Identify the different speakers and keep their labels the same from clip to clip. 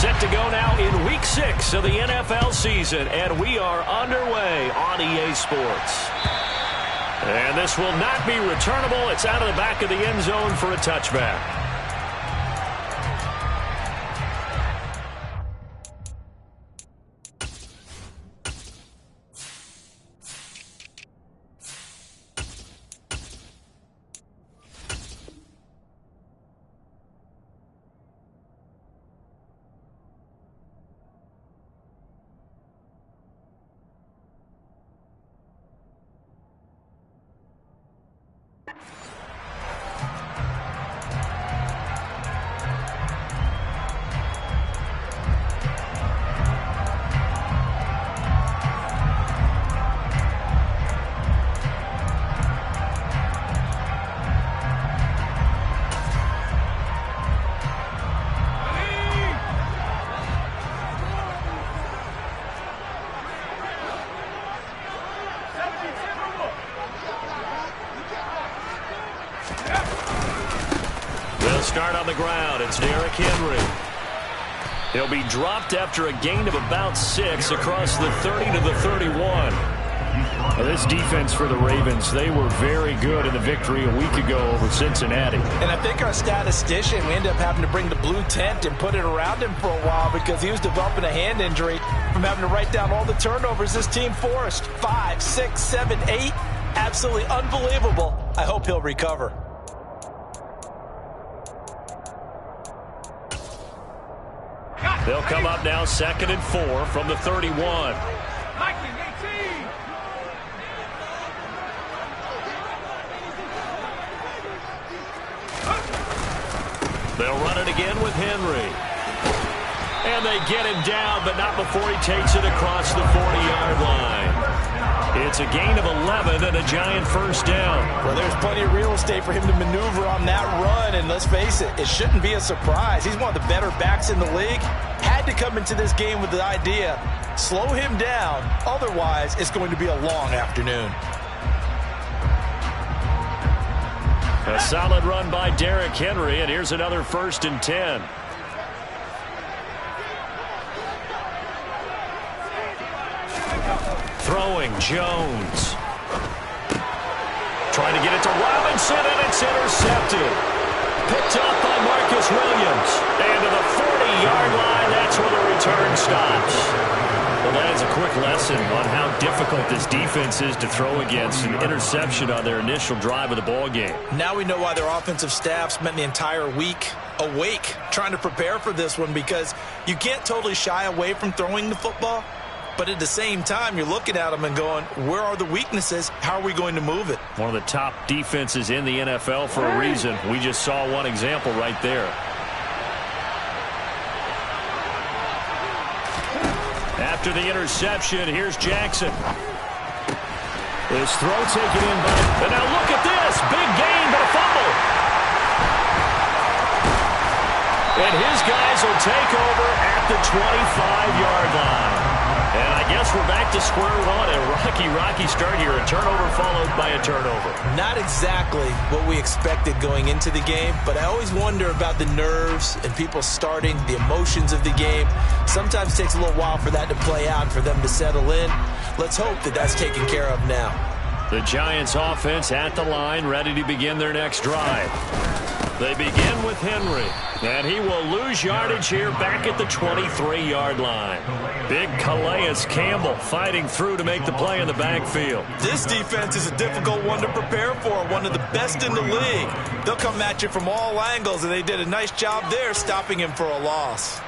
Speaker 1: Set to go now in Week 6 of the NFL season, and we are underway on EA Sports. And this will not be returnable. It's out of the back of the end zone for a touchback. Start on the ground. It's Derrick Henry. He'll be dropped after a gain of about 6 across the 30 to the 31. Now, this defense for the Ravens, they were very good in the victory a week ago over Cincinnati.
Speaker 2: And I think our statistician, we ended up having to bring the blue tent and put it around him for a while because he was developing a hand injury from having to write down all the turnovers this team forced. 5, 6, 7, 8. Absolutely unbelievable. I hope he'll recover.
Speaker 1: They'll come up now 2nd and 4 from the 31. They'll run it again with Henry. And they get him down, but not before he takes it across the 40-yard line. It's a gain of 11 and a giant first down.
Speaker 2: Well, there's plenty of real estate for him to maneuver on that run, and let's face it, it shouldn't be a surprise. He's one of the better backs in the league. Had to come into this game with the idea, slow him down, otherwise it's going to be a long afternoon.
Speaker 1: A solid run by Derrick Henry, and here's another 1st and 10. Throwing, Jones. Trying to get it to Robinson, and it's intercepted. Picked up by Marcus Williams. And to the 40-yard line, that's where the return stops. Well, that is a quick lesson on how difficult this defense is to throw against. An interception on their initial drive of the ball game.
Speaker 2: Now we know why their offensive staff spent the entire week awake trying to prepare for this one, because you can't totally shy away from throwing the football. But at the same time, you're looking at them and going, where are the weaknesses? How are we going to move it?
Speaker 1: One of the top defenses in the NFL for a reason. We just saw one example right there. After the interception, here's Jackson. His throw taken in by... And now look at this. Big gain, but a fumble. And his guys will take over at the 25-yard line. And I guess we're back to square one. A rocky start here. A turnover followed by a turnover.
Speaker 2: Not exactly what we expected going into the game, but I always wonder about the nerves and people starting, the emotions of the game. Sometimes it takes a little while for that to play out and for them to settle in. Let's hope that that's taken care of now.
Speaker 1: The Giants offense at the line, ready to begin their next drive. They begin with Henry, and he will lose yardage here back at the 23-yard line. Big Calais Campbell fighting through to make the play in the backfield.
Speaker 2: This defense is a difficult one to prepare for, one of the best in the league. They'll come at you from all angles, and they did a nice job there stopping him for a loss.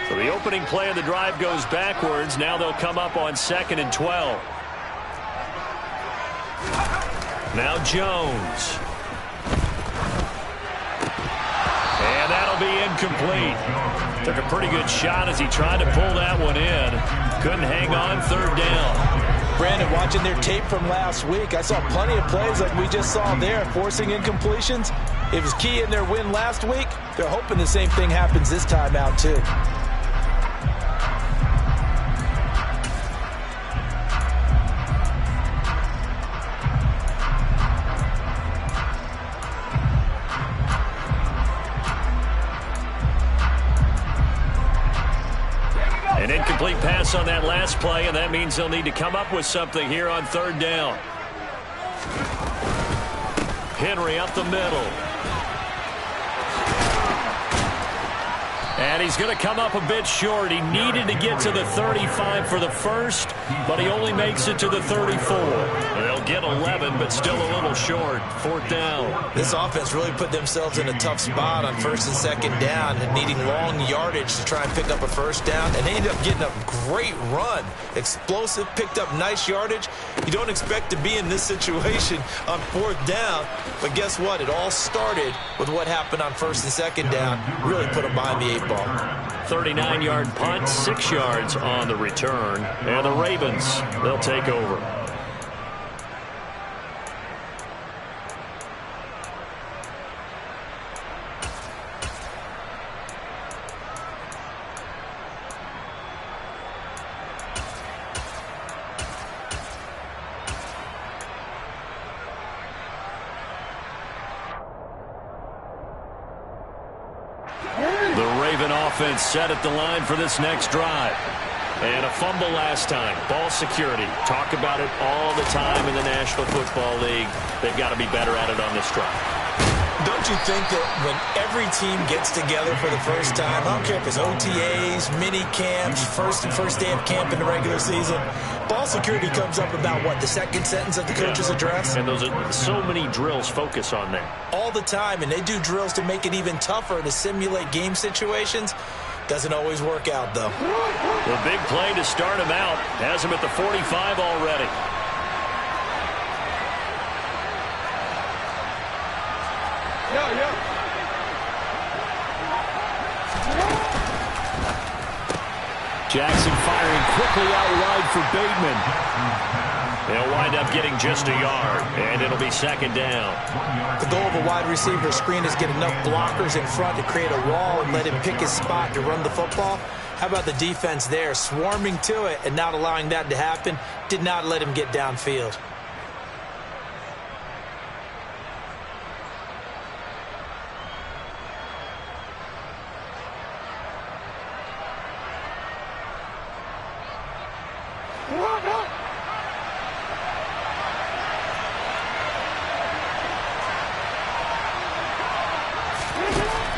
Speaker 1: So the opening play of the drive goes backwards. Now they'll come up on 2nd and 12. Now Jones. And that'll be incomplete. Took a pretty good shot as he tried to pull that one in. Couldn't hang on, 3rd down.
Speaker 2: Brandon, watching their tape from last week, I saw plenty of plays like we just saw there, forcing incompletions. It was key in their win last week. They're hoping the same thing happens this time out, too.
Speaker 1: Incomplete pass on that last play, and that means they'll need to come up with something here on third down. Henry up the middle. And he's going to come up a bit short. He needed to get to the 35 for the first, but he only makes it to the 34. They'll get 11, but still a little short. Fourth down.
Speaker 2: This offense really put themselves in a tough spot on first and second down and needing long yardage to try and pick up a first down, and they ended up getting a great run. Explosive, picked up nice yardage. You don't expect to be in this situation on fourth down, but guess what? It all started with what happened on first and second down. Really put them behind the 8 ball.
Speaker 1: 39-yard punt, 6 yards on the return. And the Ravens, they'll take over. Offense set at the line for this next drive. And a fumble last time. Ball security. Talk about it all the time in the National Football League. They've got to be better at it on this drive.
Speaker 2: Don't you think that when every team gets together for the first time, I don't care if it's OTAs, mini camps, first day of camp in the regular season, ball security comes up about what, the second sentence of the coach's address?
Speaker 1: And those are so many drills focus on that.
Speaker 2: All the time, and they do drills to make it even tougher to simulate game situations. Doesn't always work out, though.
Speaker 1: The big play to start him out has him at the 45 already. Jackson firing quickly out wide for Bateman. They'll wind up getting just a yard, and it'll be second down.
Speaker 2: The goal of a wide receiver screen is get enough blockers in front to create a wall and let him pick his spot to run the football. How about the defense there, swarming to it and not allowing that to happen? Did not let him get downfield.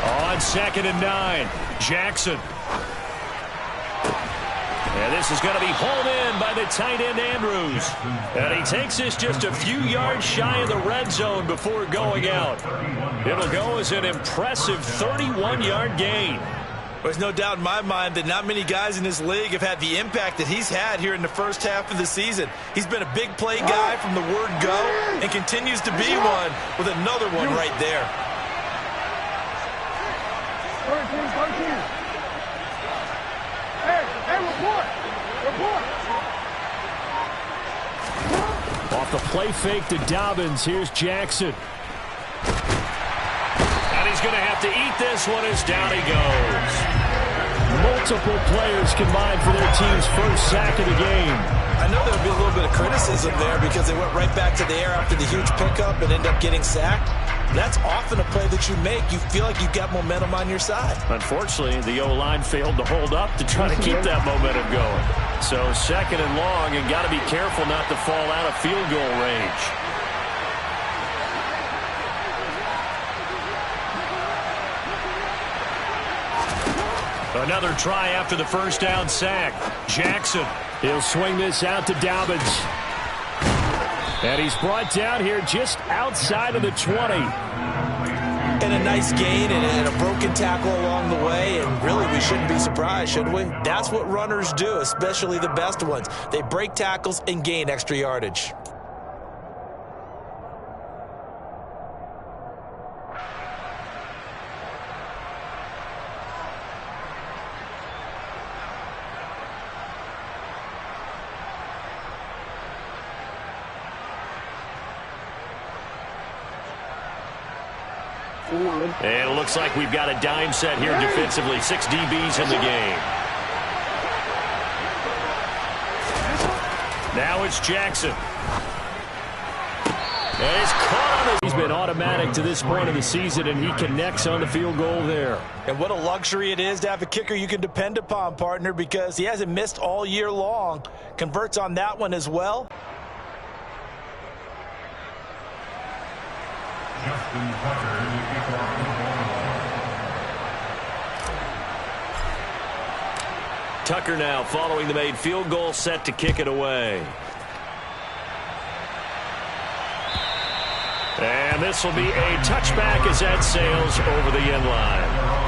Speaker 1: On 2nd and 9, Jackson. And this is going to be hauled in by the tight end Andrews. And he takes this just a few yards shy of the red zone before going out. It'll go as an impressive 31-yard gain.
Speaker 2: There's no doubt in my mind that not many guys in this league have had the impact that he's had here in the first half of the season. He's been a big play guy from the word go and continues to be one with another one right there.
Speaker 3: 13. Hey, report.
Speaker 1: Off the play fake to Dobbins, here's Jackson. And he's going to have to eat this one as down he goes. Multiple players combined for their team's first sack of the game.
Speaker 2: I know there'll be a little bit of criticism there because they went right back to the air after the huge pickup and ended up getting sacked. That's often a play that you make. You feel like you've got momentum on your side.
Speaker 1: Unfortunately, the O-line failed to hold up to try to keep that momentum going. So 2nd and long, and got to be careful not to fall out of field goal range. Another try after the first down sack. Jackson, he'll swing this out to Dobbins. And he's brought down here just outside of the 20.
Speaker 2: And a nice gain and a broken tackle along the way. And really, we shouldn't be surprised, should we? That's what runners do, especially the best ones. They break tackles and gain extra yardage.
Speaker 1: And it looks like we've got a dime set here defensively. 6 DBs in the game. Now it's Jackson. And he's caught on it. He's been automatic to this point of the season, and he connects on the field goal there.
Speaker 2: And what a luxury it is to have a kicker you can depend upon, partner, because he hasn't missed all year long. Converts on that one as well.
Speaker 1: Tucker now following the made field goal, set to kick it away. And this will be a touchback as that sails over the end line.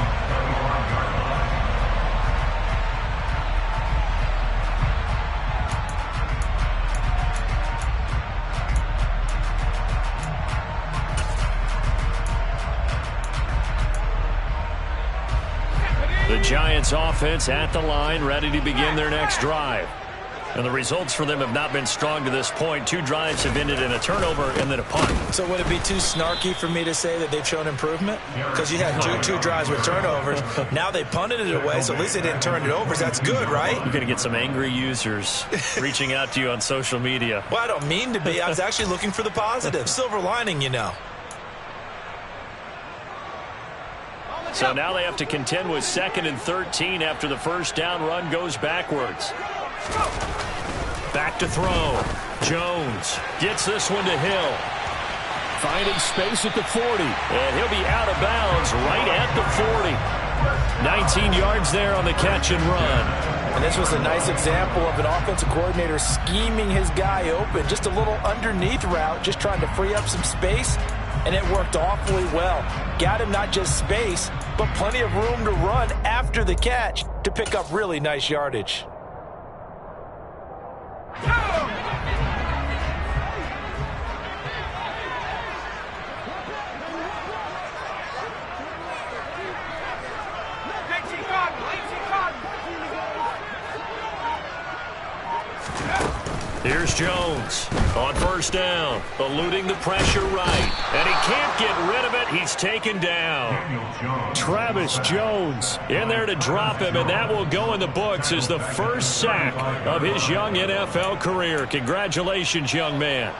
Speaker 1: The Giants offense at the line, ready to begin their next drive. And the results for them have not been strong to this point. 2 drives have ended in a turnover and then a punt.
Speaker 2: So would it be too snarky for me to say that they've shown improvement? Because you had two drives with turnovers. Now they punted it away, so at least they didn't turn it over. So that's good, right?
Speaker 1: You're going to get some angry users reaching out to you on social media.
Speaker 2: Well, I don't mean to be. I was actually looking for the positive. Silver lining, you know.
Speaker 1: So now they have to contend with 2nd and 13 after the first down run goes backwards. Back to throw. Jones gets this one to Hill. Finding space at the 40. And he'll be out of bounds right at the 40. 19 yards there on the catch and run.
Speaker 2: And this was a nice example of an offensive coordinator scheming his guy open. Just a little underneath route, just trying to free up some space. And it worked awfully well. Got him not just space, but plenty of room to run after the catch to pick up really nice yardage.
Speaker 1: Here's Jones on first down, eluding the pressure right. And he can't get rid of it. He's taken down. Travis Jones in there to drop him, and that will go in the books as the first sack of his young NFL career. Congratulations, young man.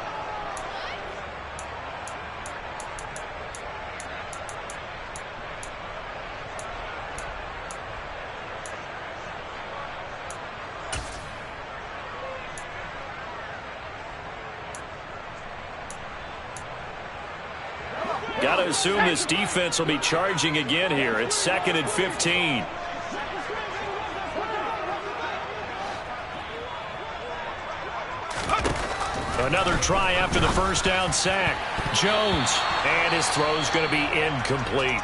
Speaker 1: Got to assume this defense will be charging again here. It's 2nd and 15. Another try after the first down sack. Jones, and his throw's going to be incomplete.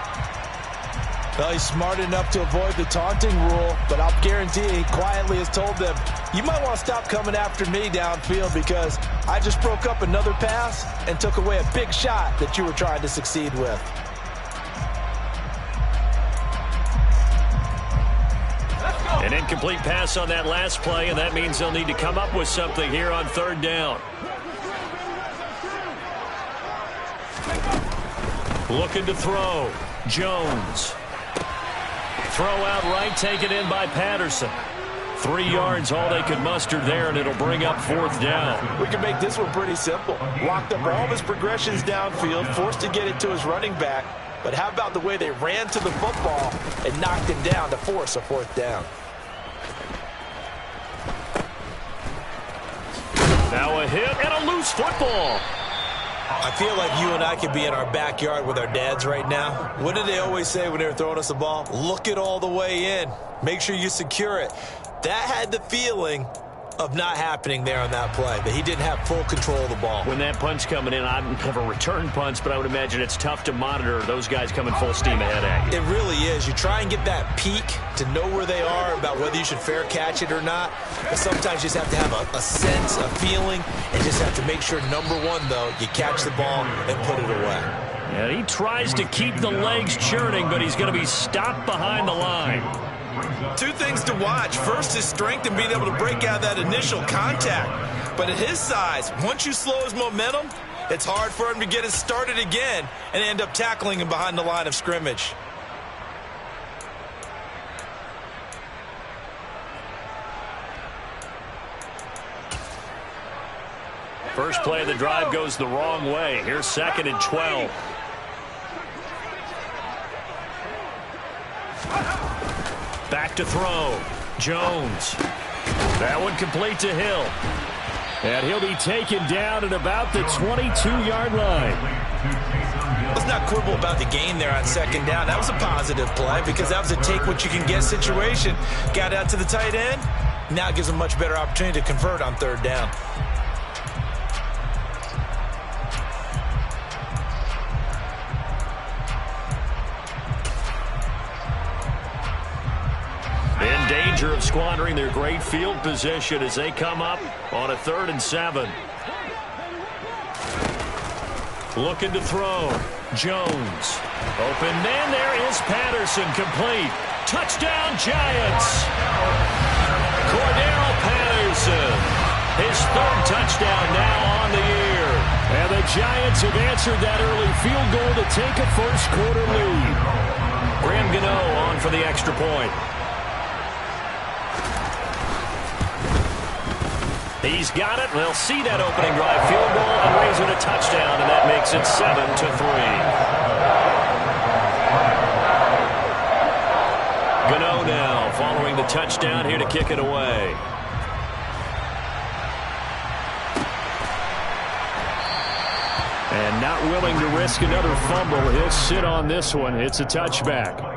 Speaker 2: Well, he's smart enough to avoid the taunting rule, but I'll guarantee he quietly has told them, you might want to stop coming after me downfield because I just broke up another pass and took away a big shot that you were trying to succeed with.
Speaker 1: An incomplete pass on that last play, and that means they'll need to come up with something here on 3rd down. Looking to throw. Jones. Throw out right, taken in by Patterson. 3 yards, all they could muster there, and it'll bring up 4th down.
Speaker 2: We can make this one pretty simple. Locked up all of his progressions downfield, forced to get it to his running back. But how about the way they ran to the football and knocked him down to force a 4th down?
Speaker 1: Now a hit and a loose football.
Speaker 2: I feel like you and I could be in our backyard with our dads right now. What did they always say when they were throwing us the ball? Look it all the way in. Make sure you secure it. That had the feeling of not happening there on that play, that he didn't have full control of the ball.
Speaker 1: When that punch coming in, I don't have a return punch, but I would imagine it's tough to monitor those guys coming full steam ahead at you.
Speaker 2: It really is. You try and get that peek to know where they are about whether you should fair catch it or not. But sometimes you just have to have a sense, a feeling, and just have to make sure, number one, though, you catch the ball and put it away.
Speaker 1: And he tries to keep the legs churning, but he's going to be stopped behind the line.
Speaker 2: 2 things to watch. First, his strength and being able to break out that initial contact. But at his size, once you slow his momentum, it's hard for him to get it started again and end up tackling him behind the line of scrimmage.
Speaker 1: First play of the drive goes the wrong way. Here's 2nd and 12. Back to throw. Jones. That one complete to Hill. And he'll be taken down at about the 22-yard line.
Speaker 2: Let's not quibble about the gain there on 2nd down. That was a positive play because that was a take-what-you-can-get situation. Got out to the tight end. Now it gives them much better opportunity to convert on 3rd down.
Speaker 1: In danger of squandering their great field position as they come up on a 3rd and 7. Looking to throw. Jones. Open man. There is Patterson. Complete. Touchdown, Giants. Cordero Patterson. His 3rd touchdown now on the year. And the Giants have answered that early field goal to take a first-quarter lead. Graham Gano on for the extra point. He's got it. They'll see that opening drive field goal and raise it a touchdown, and that makes it 7-3. Gano now following the touchdown here to kick it away. And not willing to risk another fumble. He'll sit on this one. It's a touchback.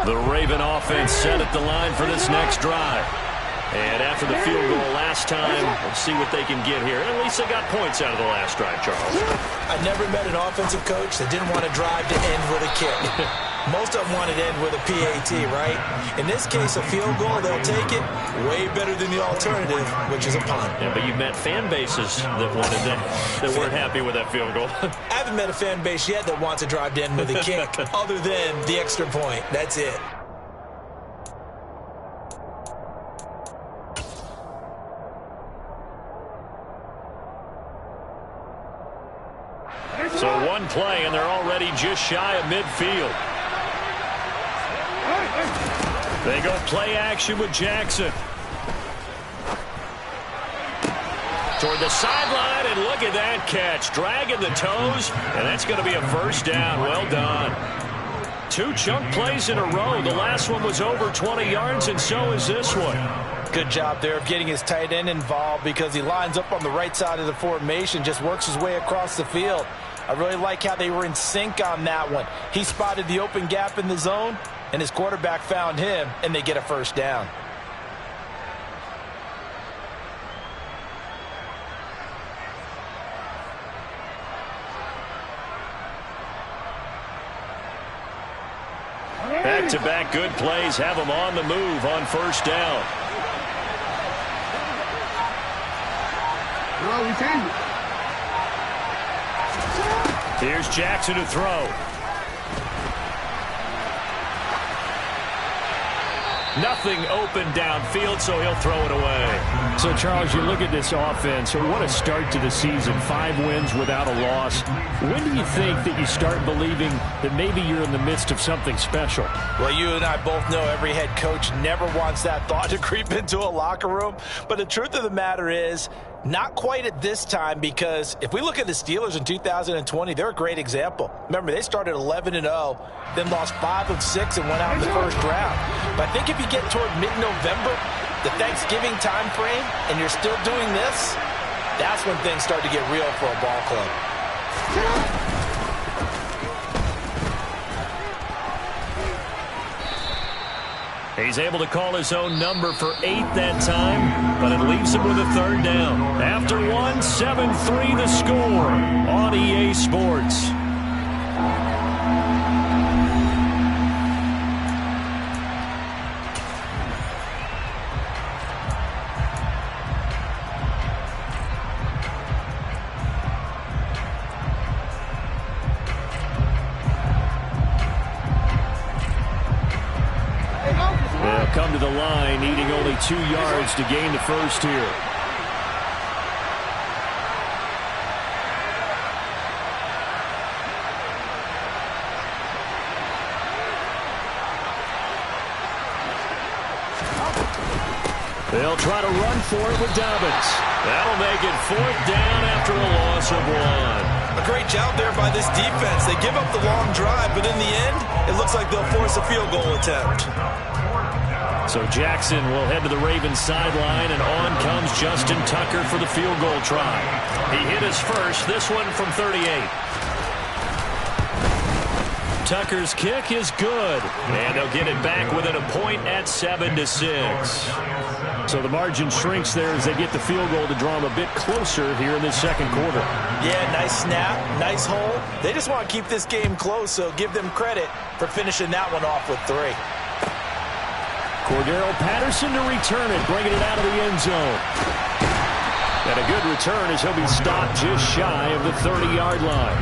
Speaker 1: The Raven offense set at the line for this next drive. And after the field goal last time, we'll see what they can get here. At least they got points out of the last drive, Charles.
Speaker 2: I never met an offensive coach that didn't want to drive to end with a kick. Most of them want to end with a PAT, right? In this case, a field goal, they'll take it. Way better than the alternative, which is a punt.
Speaker 1: Yeah, but you've met fan bases that wanted that weren't happy with that field goal.
Speaker 2: I haven't met a fan base yet that wants to drive to end with a kick other than the extra point. That's it.
Speaker 1: So one play, and they're already just shy of midfield. They go play action with Jackson. Toward the sideline, and look at that catch. Dragging the toes, and that's going to be a first down. Well done. 2 chunk plays in a row. The last one was over 20 yards, and so is this one.
Speaker 2: Good job there of getting his tight end involved because he lines up on the right side of the formation, just works his way across the field. I really like how they were in sync on that one. He spotted the open gap in the zone, and his quarterback found him, and they get a first down.
Speaker 1: Back-to-back good plays have them on the move on first down. Here's Jackson to throw. Nothing open downfield, so he'll throw it away. So, Charles, you look at this offense. What a start to the season. 5 wins without a loss. When do you think that you start believing that maybe you're in the midst of something special?
Speaker 2: Well, you and I both know every head coach never wants that thought to creep into a locker room. But the truth of the matter is, not quite at this time, because if we look at the Steelers in 2020, they're a great example. Remember, they started 11-0, then lost 5 of 6 and went out in the first round. But I think if you get toward mid-November, the Thanksgiving time frame, and you're still doing this, that's when things start to get real for a ball club.
Speaker 1: He's able to call his own number for 8 that time, but it leaves him with a third down. After 1, 7-3 the score on EA Sports. They'll come to the line, needing only 2 yards to gain the first here. They'll try to run for it with Dobbins. That'll make it 4th down after a loss of 1.
Speaker 2: A great job there by this defense. They give up the long drive, but in the end, it looks like they'll force a field goal attempt.
Speaker 1: So Jackson will head to the Ravens sideline, and on comes Justin Tucker for the field goal try. He hit his first, this one from 38. Tucker's kick is good, and they'll get it back within a point at 7-6. So the margin shrinks there as they get the field goal to draw them a bit closer here in this second quarter.
Speaker 2: Yeah, nice snap, nice hole. They just want to keep this game close, so give them credit for finishing that one off with 3.
Speaker 1: Cordero Patterson to return it, bringing it out of the end zone. And a good return as he'll be stopped just shy of the 30-yard line.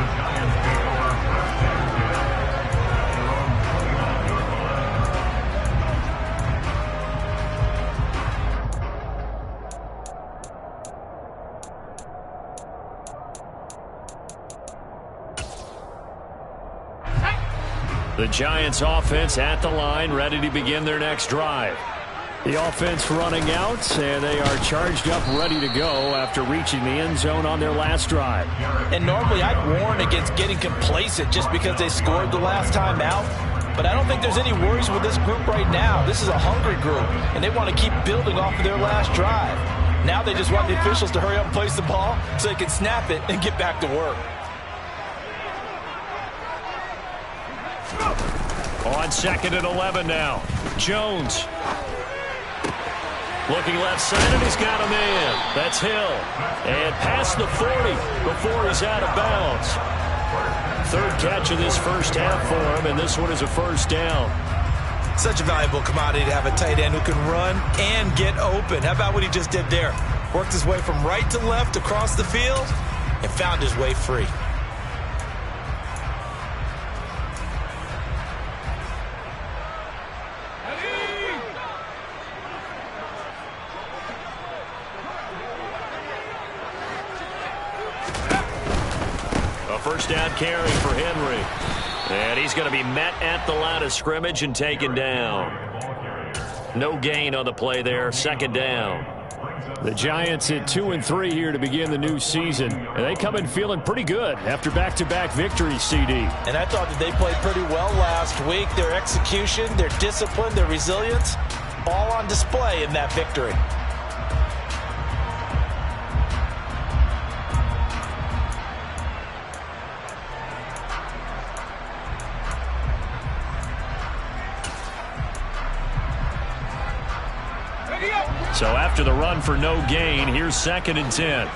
Speaker 1: The Giants offense at the line, ready to begin their next drive. The offense running out, and they are charged up, ready to go after reaching the end zone on their last drive.
Speaker 2: And normally I'd warn against getting complacent just because they scored the last time out. But I don't think there's any worries with this group right now. This is a hungry group, and they want to keep building off of their last drive. Now they just want the officials to hurry up and place the ball so they can snap it and get back to work.
Speaker 1: On 2nd and 11 now. Jones. Looking left side, and he's got a man. That's Hill. And past the 40 before he's out of bounds. 3rd catch of this first half for him, and this one is a first down.
Speaker 2: Such a valuable commodity to have a tight end who can run and get open. How about what he just did there? Worked his way from right to left across the field and found his way free.
Speaker 1: First down carry for Henry. And he's going to be met at the line of scrimmage and taken down. No gain on the play there. 2nd down. The Giants at 2-3 here to begin the new season. And they come in feeling pretty good after back-to-back victories, CD.
Speaker 2: And I thought that they played pretty well last week. Their execution, their discipline, their resilience, all on display in that victory.
Speaker 1: So after the run for no gain, here's 2nd and 10.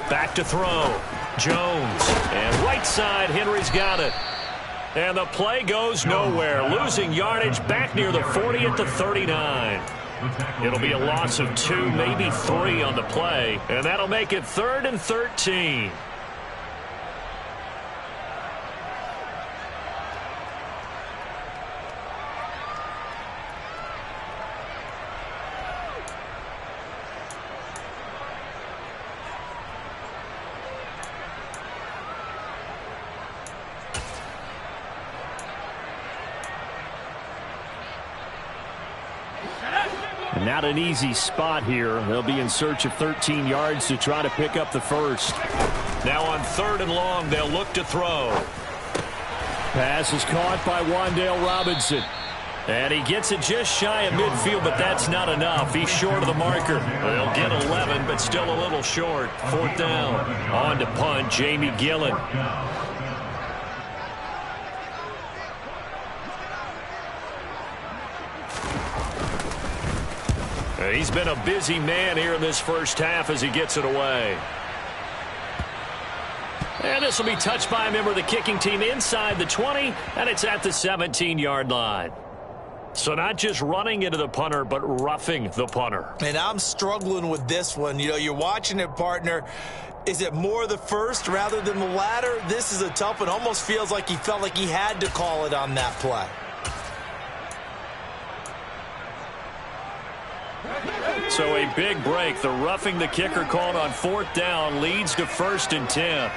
Speaker 1: Back to throw. Jones. And right side, Henry's got it. And the play goes nowhere. Losing yardage back near the 40 at the 39. It'll be a loss of 2, maybe 3 on the play. And that'll make it 3rd and 13. Not an easy spot here. They'll be in search of 13 yards to try to pick up the first. Now on 3rd and long, they'll look to throw. Pass is caught by Wan'Dale Robinson. And he gets it just shy of midfield, but that's not enough. He's short of the marker. They'll get 11, but still a little short. 4th down. On to punt, Jamie Gillen. He's been a busy man here in this first half as he gets it away. And this will be touched by a member of the kicking team inside the 20, and it's at the 17-yard line. So not just running into the punter, but roughing the punter.
Speaker 2: And I'm struggling with this one. You know, you're watching it, partner. Is it more the first rather than the latter? This is a tough one. Almost feels like he felt like he had to call it on that play.
Speaker 1: So a big break. The roughing the kicker called on 4th down leads to 1st and 10.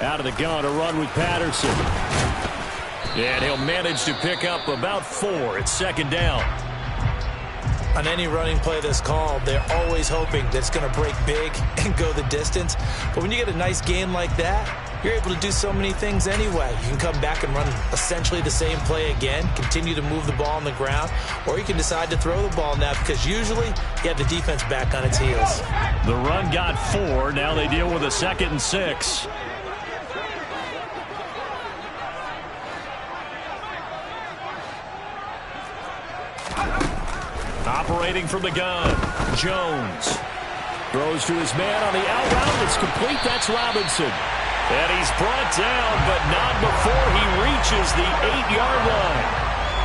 Speaker 1: Out of the gun, a run with Patterson. And he'll manage to pick up about 4 at 2nd down.
Speaker 2: On any running play that's called, they're always hoping that it's going to break big and go the distance. But when you get a nice game like that, you're able to do so many things anyway. You can come back and run essentially the same play again, continue to move the ball on the ground, or you can decide to throw the ball now because usually you have the defense back on its heels.
Speaker 1: The run got 4. Now they deal with a 2nd and 6. Operating from the gun, Jones throws to his man on the out route. It's complete. That's Robinson. And he's brought down, but not before he reaches the 8-yard line.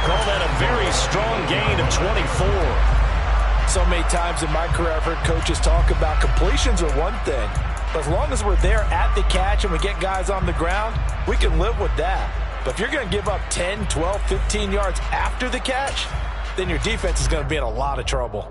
Speaker 1: Call that a very strong gain of 24.
Speaker 2: So many times in my career, I've heard coaches talk about completions are one thing. But as long as we're there at the catch and we get guys on the ground, we can live with that. But if you're going to give up 10, 12, 15 yards after the catch, then your defense is going to be in a lot of trouble.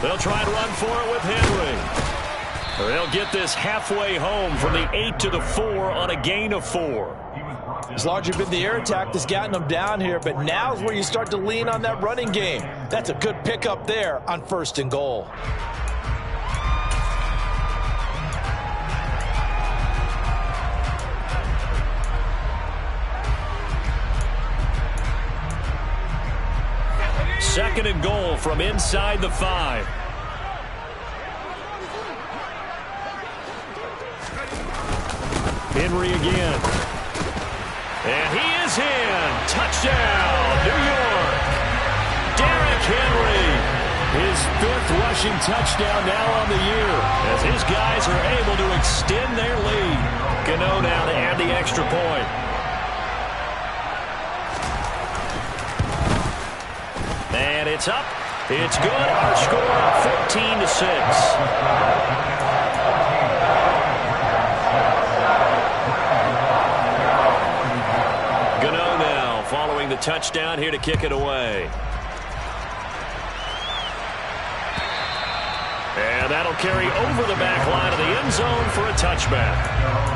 Speaker 1: They'll try and run for it with Henry. They'll get this halfway home from the 8 to the 4 on a gain of 4.
Speaker 2: It's largely been the air attack that's gotten them down here, but now's where you start to lean on that running game. That's a good pickup there on 1st and goal.
Speaker 1: Second and goal from inside the 5. Henry again. And he is in. Touchdown, New York. Derrick Henry. His 5th rushing touchdown now on the year as his guys are able to extend their lead. Gano now to add the extra point. And it's up. It's good. Our score 14-6. Gano now following the touchdown here to kick it away. And that'll carry over the back line of the end zone for a touchback.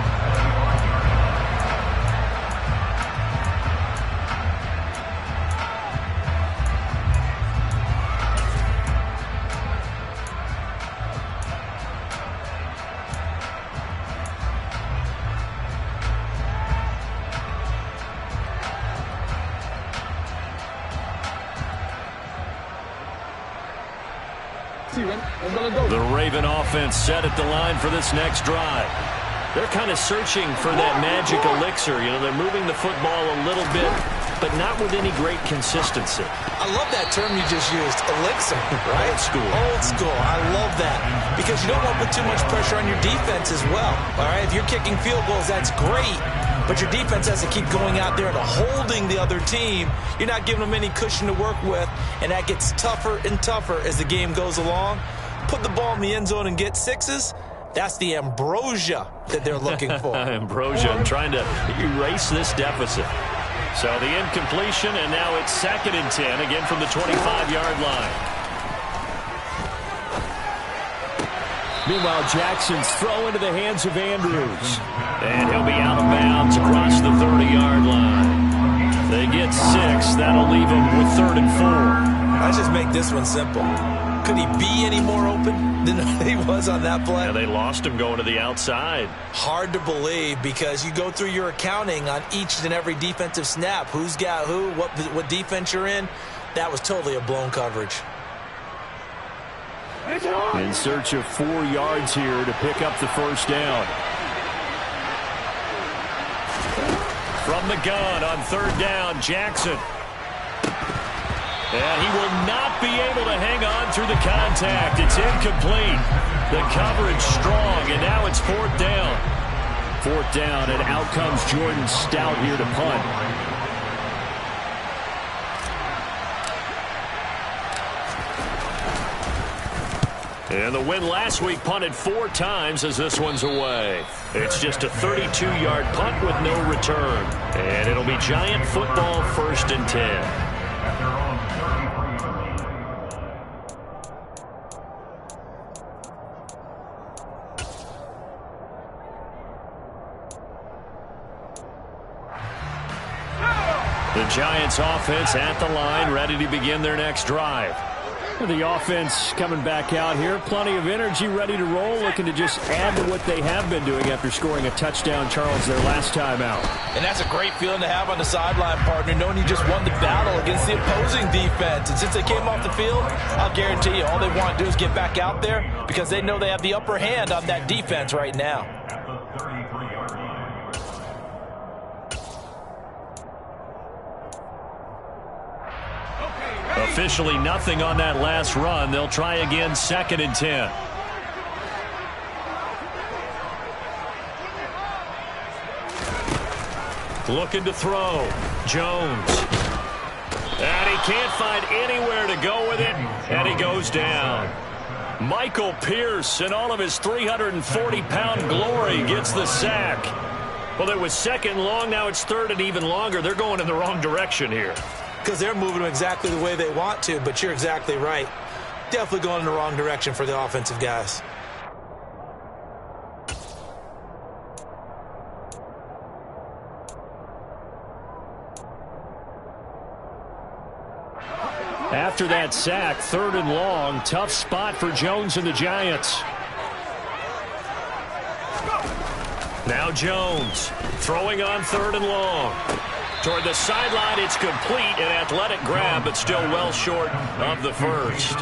Speaker 1: The Raven offense set at the line for this next drive. They're kind of searching for that magic elixir. You know, they're moving the football a little bit, but not with any great consistency.
Speaker 2: I love that term you just used, elixir, right?
Speaker 1: Old school.
Speaker 2: Old school. I love that because you don't want to put too much pressure on your defense as well. All right, if you're kicking field goals, that's great, but your defense has to keep going out there and holding the other team. You're not giving them any cushion to work with, and that gets tougher and tougher as the game goes along. Put the ball in the end zone and get 6s. That's the ambrosia that they're looking for.
Speaker 1: Ambrosia trying to erase this deficit. So the incompletion, and now it's 2nd and 10, again from the 25-yard line. Meanwhile, Jackson's throw into the hands of Andrews. And he'll be out of bounds across the 30-yard line. They get 6. That'll leave them with 3rd and 4.
Speaker 2: Let's just make this one simple. Could he be any more open than he was on that play?
Speaker 1: Yeah, they lost him going to the outside.
Speaker 2: Hard to believe because you go through your accounting on each and every defensive snap. Who's got who, what defense you're in. That was totally a blown coverage.
Speaker 1: In search of 4 yards here to pick up the 1st down. From the gun on 3rd down, Jackson. And he will not be able to hang on through the contact. It's incomplete. The coverage strong, and now it's fourth down. Fourth down, and out comes Jordan Stout here to punt. And the win last week punted 4 times as this one's away. It's just a 32-yard punt with no return. And it'll be Giant football, 1st and 10. The Giants offense at the line, ready to begin their next drive. The offense coming back out here, plenty of energy, ready to roll, looking to just add to what they have been doing after scoring a touchdown, Charles, their last time out.
Speaker 2: And that's a great feeling to have on the sideline, partner, knowing you just won the battle against the opposing defense. And since they came off the field, I'll guarantee you all they want to do is get back out there because they know they have the upper hand on that defense right now.
Speaker 1: Officially nothing on that last run. They'll try again, 2nd and 10. Looking to throw. Jones. And he can't find anywhere to go with it, and he goes down. Michael Pierce, in all of his 340-pound glory, gets the sack. Well, it was 2nd and long. Now it's 3rd and even longer. They're going in the wrong direction here.
Speaker 2: Because they're moving them exactly the way they want to, but you're exactly right. Definitely going in the wrong direction for the offensive guys.
Speaker 1: After that sack, 3rd and long, tough spot for Jones and the Giants. Now Jones throwing on 3rd and long. Toward the sideline, it's complete, an athletic grab, but still well short of the first.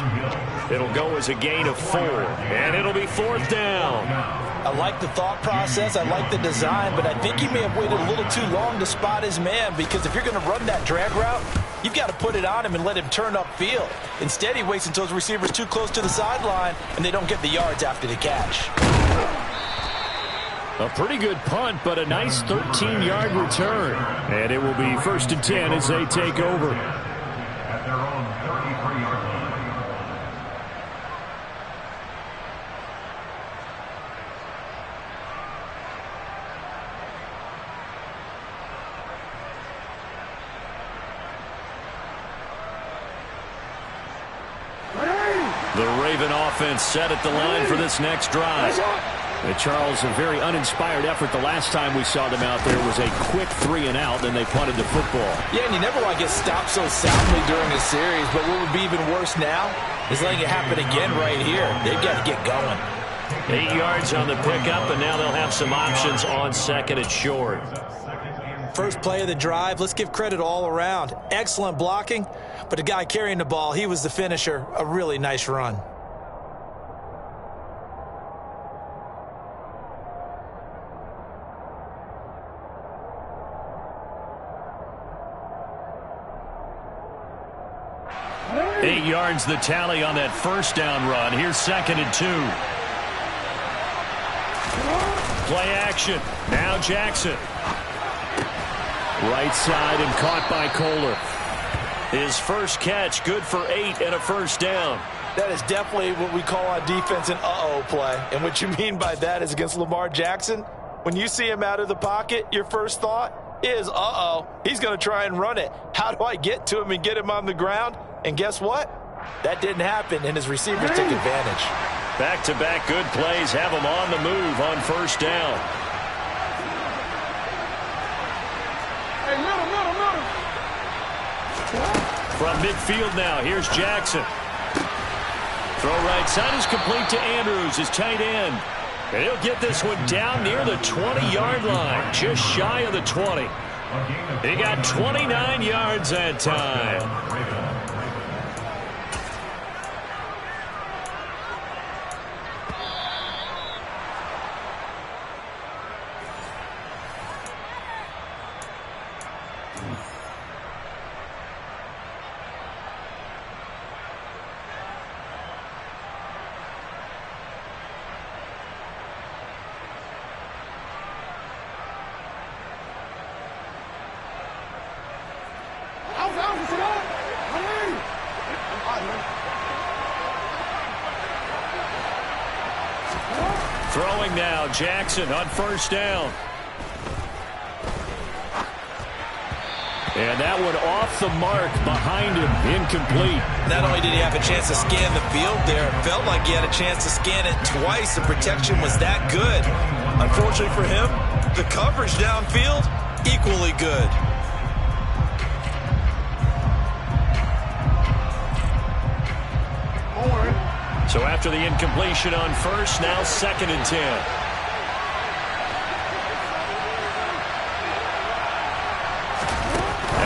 Speaker 1: It'll go as a gain of 4, and it'll be 4th down.
Speaker 2: I like the thought process, I like the design, but I think he may have waited a little too long to spot his man, because if you're going to run that drag route, you've got to put it on him and let him turn upfield. Instead, he waits until his receiver's too close to the sideline, and they don't get the yards after the catch.
Speaker 1: A pretty good punt, but a nice 13-yard return. And it will be 1st and 10 as they take over.
Speaker 4: At their own 33-yard line.
Speaker 1: The Raven offense set at the line for this next drive. Charles, a very uninspired effort the last time we saw them out there was a quick 3-and-out, then they punted the football.
Speaker 2: Yeah, and you never want to get stopped so soundly during a series, but what would be even worse now is letting it happen again right here. They've got to get going.
Speaker 1: 8 yards on the pickup, and now they'll have some options on 2nd and short.
Speaker 2: First play of the drive, let's give credit all around. Excellent blocking, but the guy carrying the ball, he was the finisher. A really nice run.
Speaker 1: Eight yards the tally on that first down run. Here's 2nd and 2. Play action. Now Jackson. Right side and caught by Kohler. His first catch, good for 8 and a first down.
Speaker 2: That is definitely what we call on defense an uh-oh play. And what you mean by that is against Lamar Jackson, when you see him out of the pocket, your first thought is, uh-oh, he's going to try and run it. How do I get to him and get him on the ground? And guess what? That didn't happen, and his receivers took advantage.
Speaker 1: Back-to-back good plays have him on the move on first down.
Speaker 3: Hey, middle.
Speaker 1: From midfield now, here's Jackson. Throw right side is complete to Andrews, his tight end. And he'll get this one down near the 20-yard line, just shy of the 20. He got 29 yards that time. Throwing now, Jackson on first down. And that one off the mark behind him, incomplete.
Speaker 2: Not only did he have a chance to scan the field there, it felt like he had a chance to scan it twice. The protection was that good. Unfortunately for him, the coverage downfield, equally good.
Speaker 1: So after the incompletion on first, now 2nd and 10.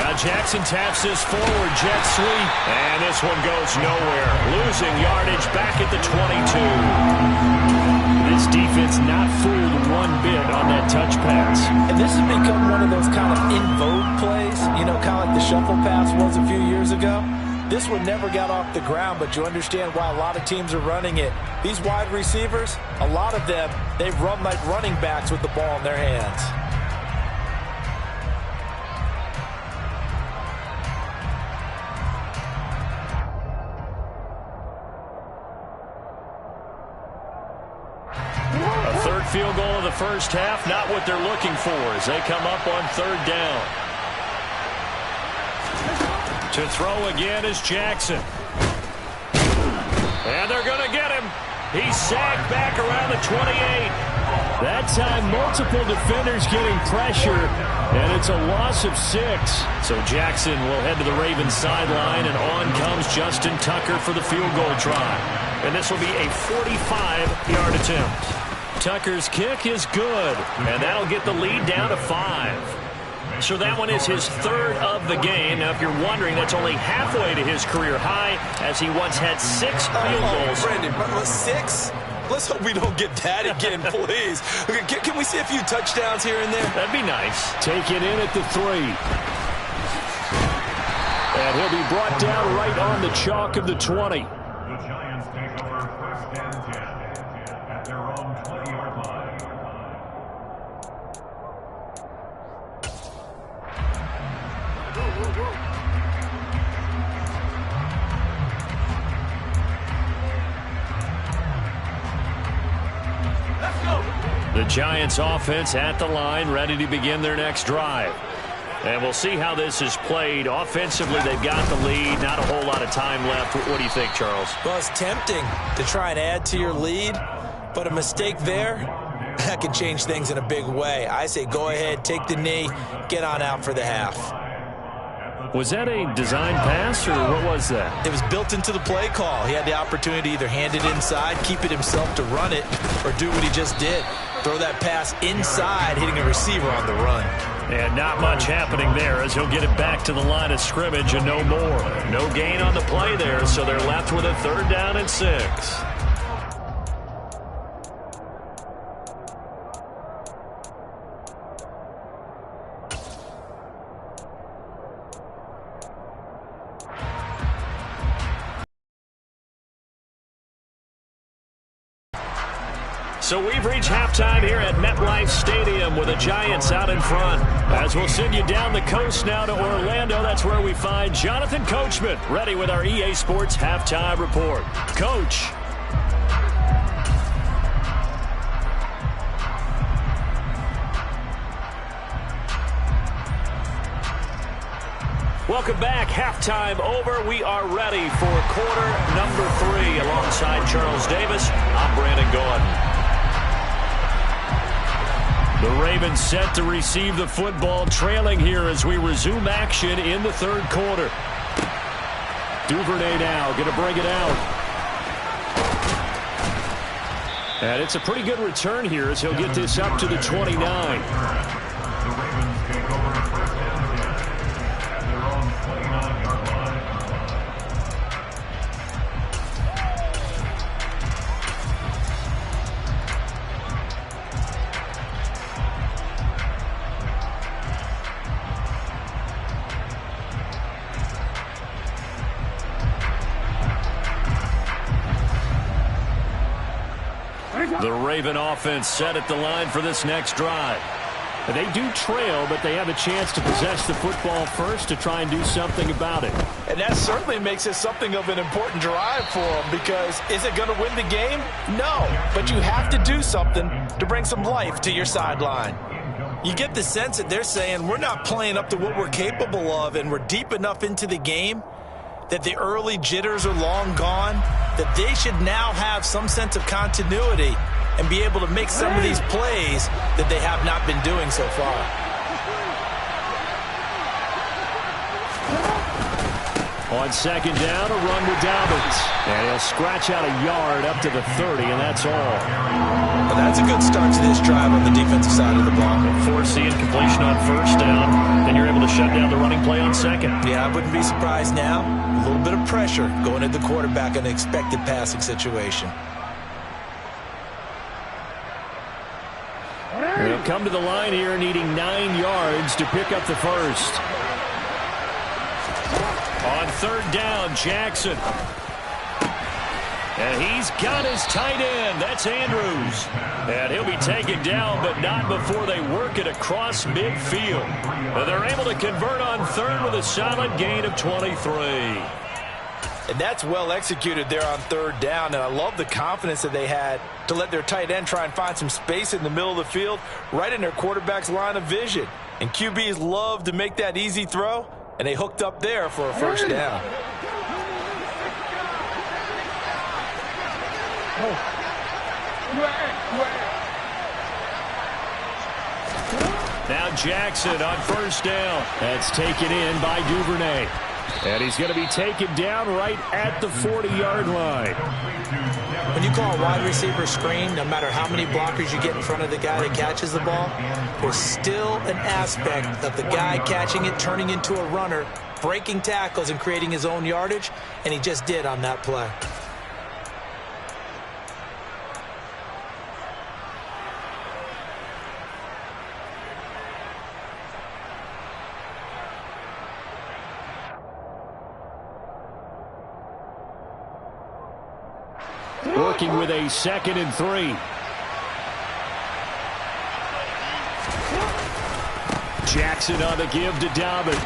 Speaker 1: Now Jackson taps this forward jet sweep, and this one goes nowhere. Losing yardage back at the 22. This defense not fooled one bit on that touch pass.
Speaker 2: And this has become one of those kind of in vogue plays, you know, kind of like the shuffle pass was a few years ago. This one never got off the ground, but you understand why a lot of teams are running it. These wide receivers, a lot of them, they run like running backs with the ball in their hands.
Speaker 1: A third field goal of the first half, not what they're looking for as they come up on 3rd down. To throw again is Jackson. And they're going to get him. He's sagged back around the 28. That time, multiple defenders getting pressure, and it's a loss of 6. So Jackson will head to the Ravens sideline, and on comes Justin Tucker for the field goal try. And this will be a 45-yard attempt. Tucker's kick is good, and that'll get the lead down to 5. So that one is his 3rd of the game. Now, if you're wondering, that's only halfway to his career high, as he once had 6 field goals.
Speaker 2: Brandon, 6? Let's hope we don't get that again, please. Can we see a few touchdowns here and there?
Speaker 1: That'd be nice. Take it in at the 3. And he'll be brought down right on the chalk of the 20.
Speaker 4: The Giants take over 1st and 10 at their own 20-yard line.
Speaker 1: The Giants offense at the line, ready to begin their next drive. And we'll see how this is played. Offensively, they've got the lead. Not a whole lot of time left. What do you think, Charles?
Speaker 2: Well, it's tempting to try and add to your lead, but a mistake there, that can change things in a big way. I say go ahead, take the knee, get on out for the half.
Speaker 1: Was that a design pass, or what was that?
Speaker 2: It was built into the play call. He had the opportunity to either hand it inside, keep it himself to run it, or do what he just did. Throw that pass inside, hitting a receiver on the run.
Speaker 1: And not much happening there as he'll get it back to the line of scrimmage and no more. No gain on the play there, so they're left with a 3rd down and 6. So we've reached halftime here at MetLife Stadium with the Giants out in front. As we'll send you down the coast now to Orlando, that's where we find Jonathan Coachman, ready with our EA Sports Halftime Report. Coach. Welcome back. Halftime over. We are ready for quarter number 3. Alongside Charles Davis, I'm Brandon Gordon. The Ravens set to receive the football, trailing here as we resume action in the 3rd quarter. Duvernay now going to bring it out. And it's a pretty good return here as he'll get this up to the 29.
Speaker 4: The Ravens take over 1st and 10 at their own 29-yard line.
Speaker 1: The Raven offense set at the line for this next drive. They do trail, but they have a chance to possess the football first to try and do something about it.
Speaker 2: And that certainly makes it something of an important drive for them, because is it going to win the game? No, but you have to do something to bring some life to your sideline. You get the sense that they're saying we're not playing up to what we're capable of, and we're deep enough into the game that the early jitters are long gone, that they should now have some sense of continuity and be able to make some of these plays that they have not been doing so far.
Speaker 1: On second down, a run with Dobbins. And he'll scratch out a yard up to the 30, and that's all.
Speaker 2: Well, that's a good start to this drive on the defensive side of the ball.
Speaker 1: Force the incompletion on first down, then you're able to shut down the running play on second.
Speaker 2: Yeah, I wouldn't be surprised now. A little bit of pressure going at the quarterback in an expected passing situation.
Speaker 1: They'll come to the line here needing 9 yards to pick up the first. On third down, Jackson. And he's got his tight end. That's Andrews. And he'll be taken down, but not before they work it across midfield. And they're able to convert on third with a solid gain of 23.
Speaker 2: And that's well executed there on third down. And I love the confidence that they had to let their tight end try and find some space in the middle of the field, right in their quarterback's line of vision. And QBs love to make that easy throw, and they hooked up there for a first down.
Speaker 1: Now Jackson on first down. That's taken in by Duvernay. And he's going to be taken down right at the 40-yard line.
Speaker 2: When you call a wide receiver screen, no matter how many blockers you get in front of the guy that catches the ball, there's still an aspect of the guy catching it, turning into a runner, breaking tackles and creating his own yardage, and he just did on that play.
Speaker 1: Working with a 2nd and 3. Jackson on the give to Dobbins.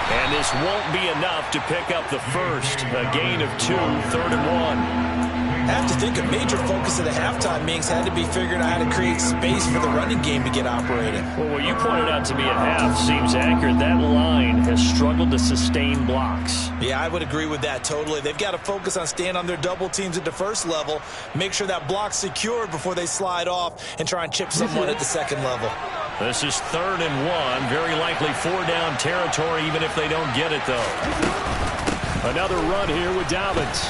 Speaker 1: And this won't be enough to pick up the first. A gain of 2, 3rd and 1.
Speaker 2: I have to think a major focus of the halftime meetings had to be figuring out how to create space for the running game to get operating.
Speaker 1: Well, what you pointed out to me at half seems accurate. That line has struggled to sustain blocks.
Speaker 2: Yeah, I would agree with that totally. They've got to focus on staying on their double teams at the first level, make sure that block's secured before they slide off and try and chip someone at the second level.
Speaker 1: This is 3rd and 1. Very likely 4-down territory, even if they don't get it, though. Another run here with Dobbins.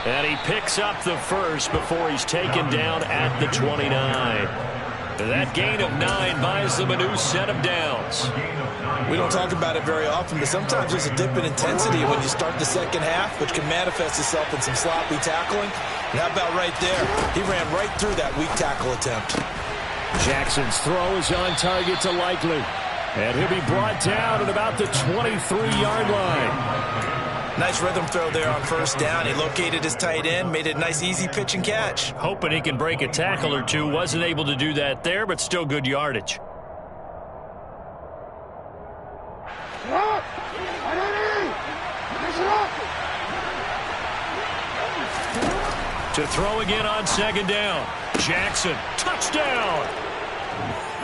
Speaker 1: And he picks up the first before he's taken down at the 29. That gain of 9 buys them a new set of downs.
Speaker 2: We don't talk about it very often, but sometimes there's a dip in intensity when you start the second half, which can manifest itself in some sloppy tackling. And how about right there? He ran right through that weak tackle attempt.
Speaker 1: Jackson's throw is on target to Likely. And he'll be brought down at about the 23-yard line.
Speaker 2: Nice rhythm throw there on first down. He located his tight end, made it a nice easy pitch and catch.
Speaker 1: Hoping he can break a tackle or two. Wasn't able to do that there, but still good yardage. To throw again on 2nd down. Jackson, touchdown.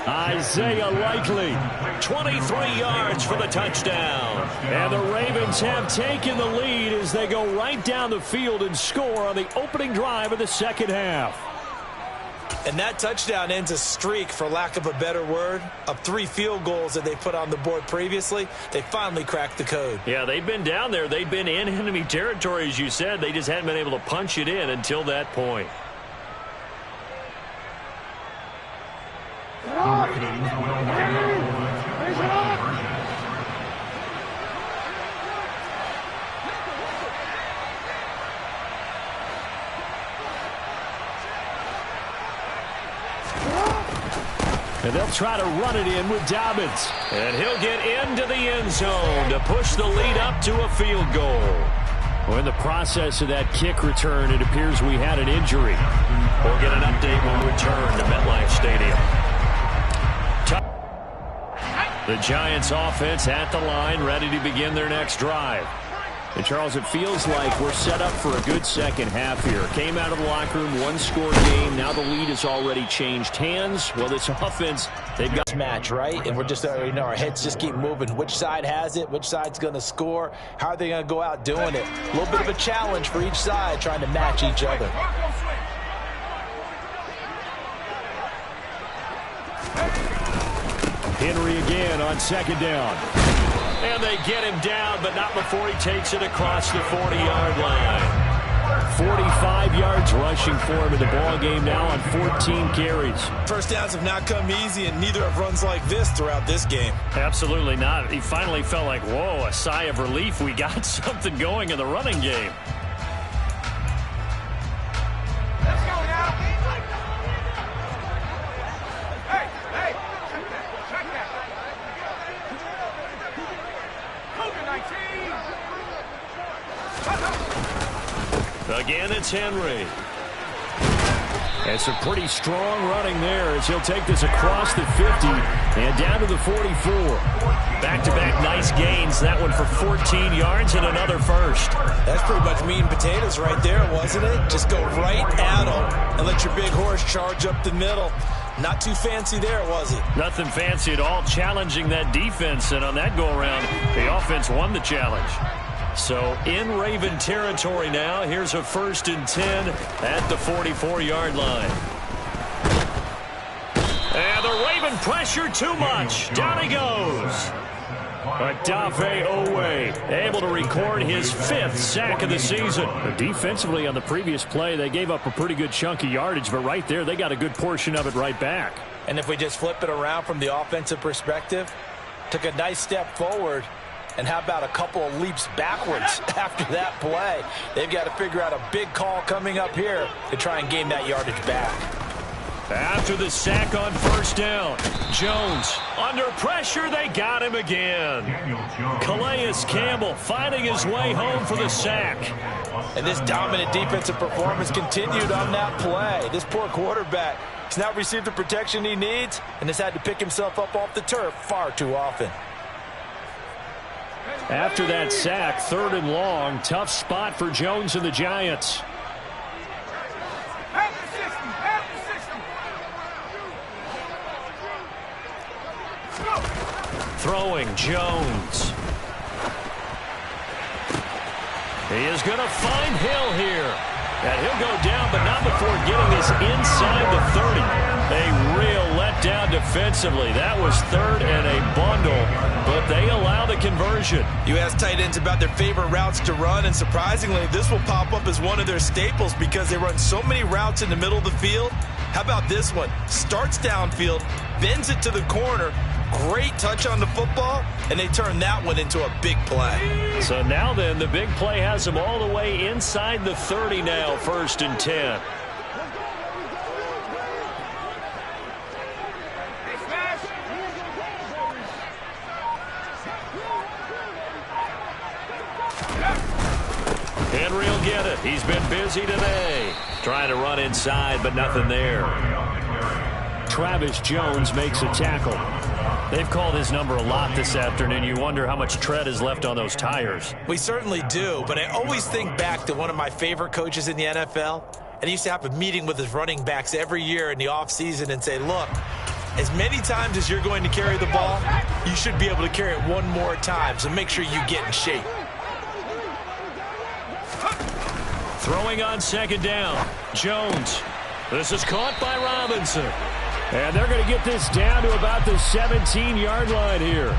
Speaker 1: Isaiah Likely, 23 yards for the touchdown. And the Ravens have taken the lead as they go right down the field and score on the opening drive of the second half.
Speaker 2: And that touchdown ends a streak, for lack of a better word, of 3 field goals that they put on the board previously. They finally cracked the code.
Speaker 1: Yeah, they've been down there. They've been in enemy territory, as you said. They just hadn't been able to punch it in until that point. And they'll try to run it in with Dobbins. And he'll get into the end zone to push the lead up to a field goal. Well, in the process of that kick return, it appears we had an injury. We'll get an update when we return to MetLife Stadium. The Giants offense at the line, ready to begin their next drive. And Charles, it feels like we're set up for a good second half here. Came out of the locker room, one-score game. Now the lead has already changed hands. Well, this offense, they've got
Speaker 2: this match, right? And we're just, our heads just keep moving. Which side has it? Which side's going to score? How are they going to go out doing it? A little bit of a challenge for each side, trying to match each other.
Speaker 1: Henry again on second down. And they get him down, but not before he takes it across the 40-yard line. 45 yards rushing for him in the ball game now on 14 carries.
Speaker 2: First downs have not come easy, and neither have runs like this throughout this game.
Speaker 1: Absolutely not. He finally felt like, whoa, a sigh of relief. We got something going in the running game. Again, it's Henry. And some pretty strong running there as he'll take this across the 50 and down to the 44. Back-to-back nice gains. That one for 14 yards and another first.
Speaker 2: That's pretty much meat and potatoes right there, wasn't it? Just go right at them and let your big horse charge up the middle. Not too fancy there, was it?
Speaker 1: Nothing fancy at all, challenging that defense. And on that go-around, the offense won the challenge. So in Raven territory now. Here's a 1st and 10 at the 44-yard line. And the Raven pressure too much. Down he goes. Odafe Owe able to record his 5th sack of the season. Defensively on the previous play, they gave up a pretty good chunk of yardage, but right there they got a good portion of it right back.
Speaker 2: And if we just flip it around from the offensive perspective, took a nice step forward. And how about a couple of leaps backwards after that play? They've got to figure out a big call coming up here to try and gain that yardage back.
Speaker 1: After the sack on 1st down, Jones under pressure. They got him again. Calais Campbell finding his way home for the sack.
Speaker 2: And this dominant defensive performance continued on that play. This poor quarterback has not received the protection he needs and has had to pick himself up off the turf far too often.
Speaker 1: After that sack, 3rd and long, tough spot for Jones and the Giants. Throwing Jones. He is going to find Hill here. And he'll go down, but not before getting this inside the 30. A real letdown defensively. That was 3rd and a bundle, but they allow the conversion.
Speaker 2: You ask tight ends about their favorite routes to run, and surprisingly, this will pop up as one of their staples because they run so many routes in the middle of the field. How about this one? Starts downfield, bends it to the corner, great touch on the football, and they turn that one into a big play.
Speaker 1: So now then, the big play has them all the way inside the 30 now, 1st and 10. Henry will get it. He's been busy today. Trying to run inside, but nothing there. Travis Jones makes a tackle. They've called his number a lot this afternoon. You wonder how much tread is left on those tires.
Speaker 2: We certainly do, but I always think back to one of my favorite coaches in the NFL, and he used to have a meeting with his running backs every year in the offseason and say, look, as many times as you're going to carry the ball, you should be able to carry it one more time, so make sure you get in shape.
Speaker 1: Throwing on 2nd down, Jones. This is caught by Robinson. And they're going to get this down to about the 17-yard line here.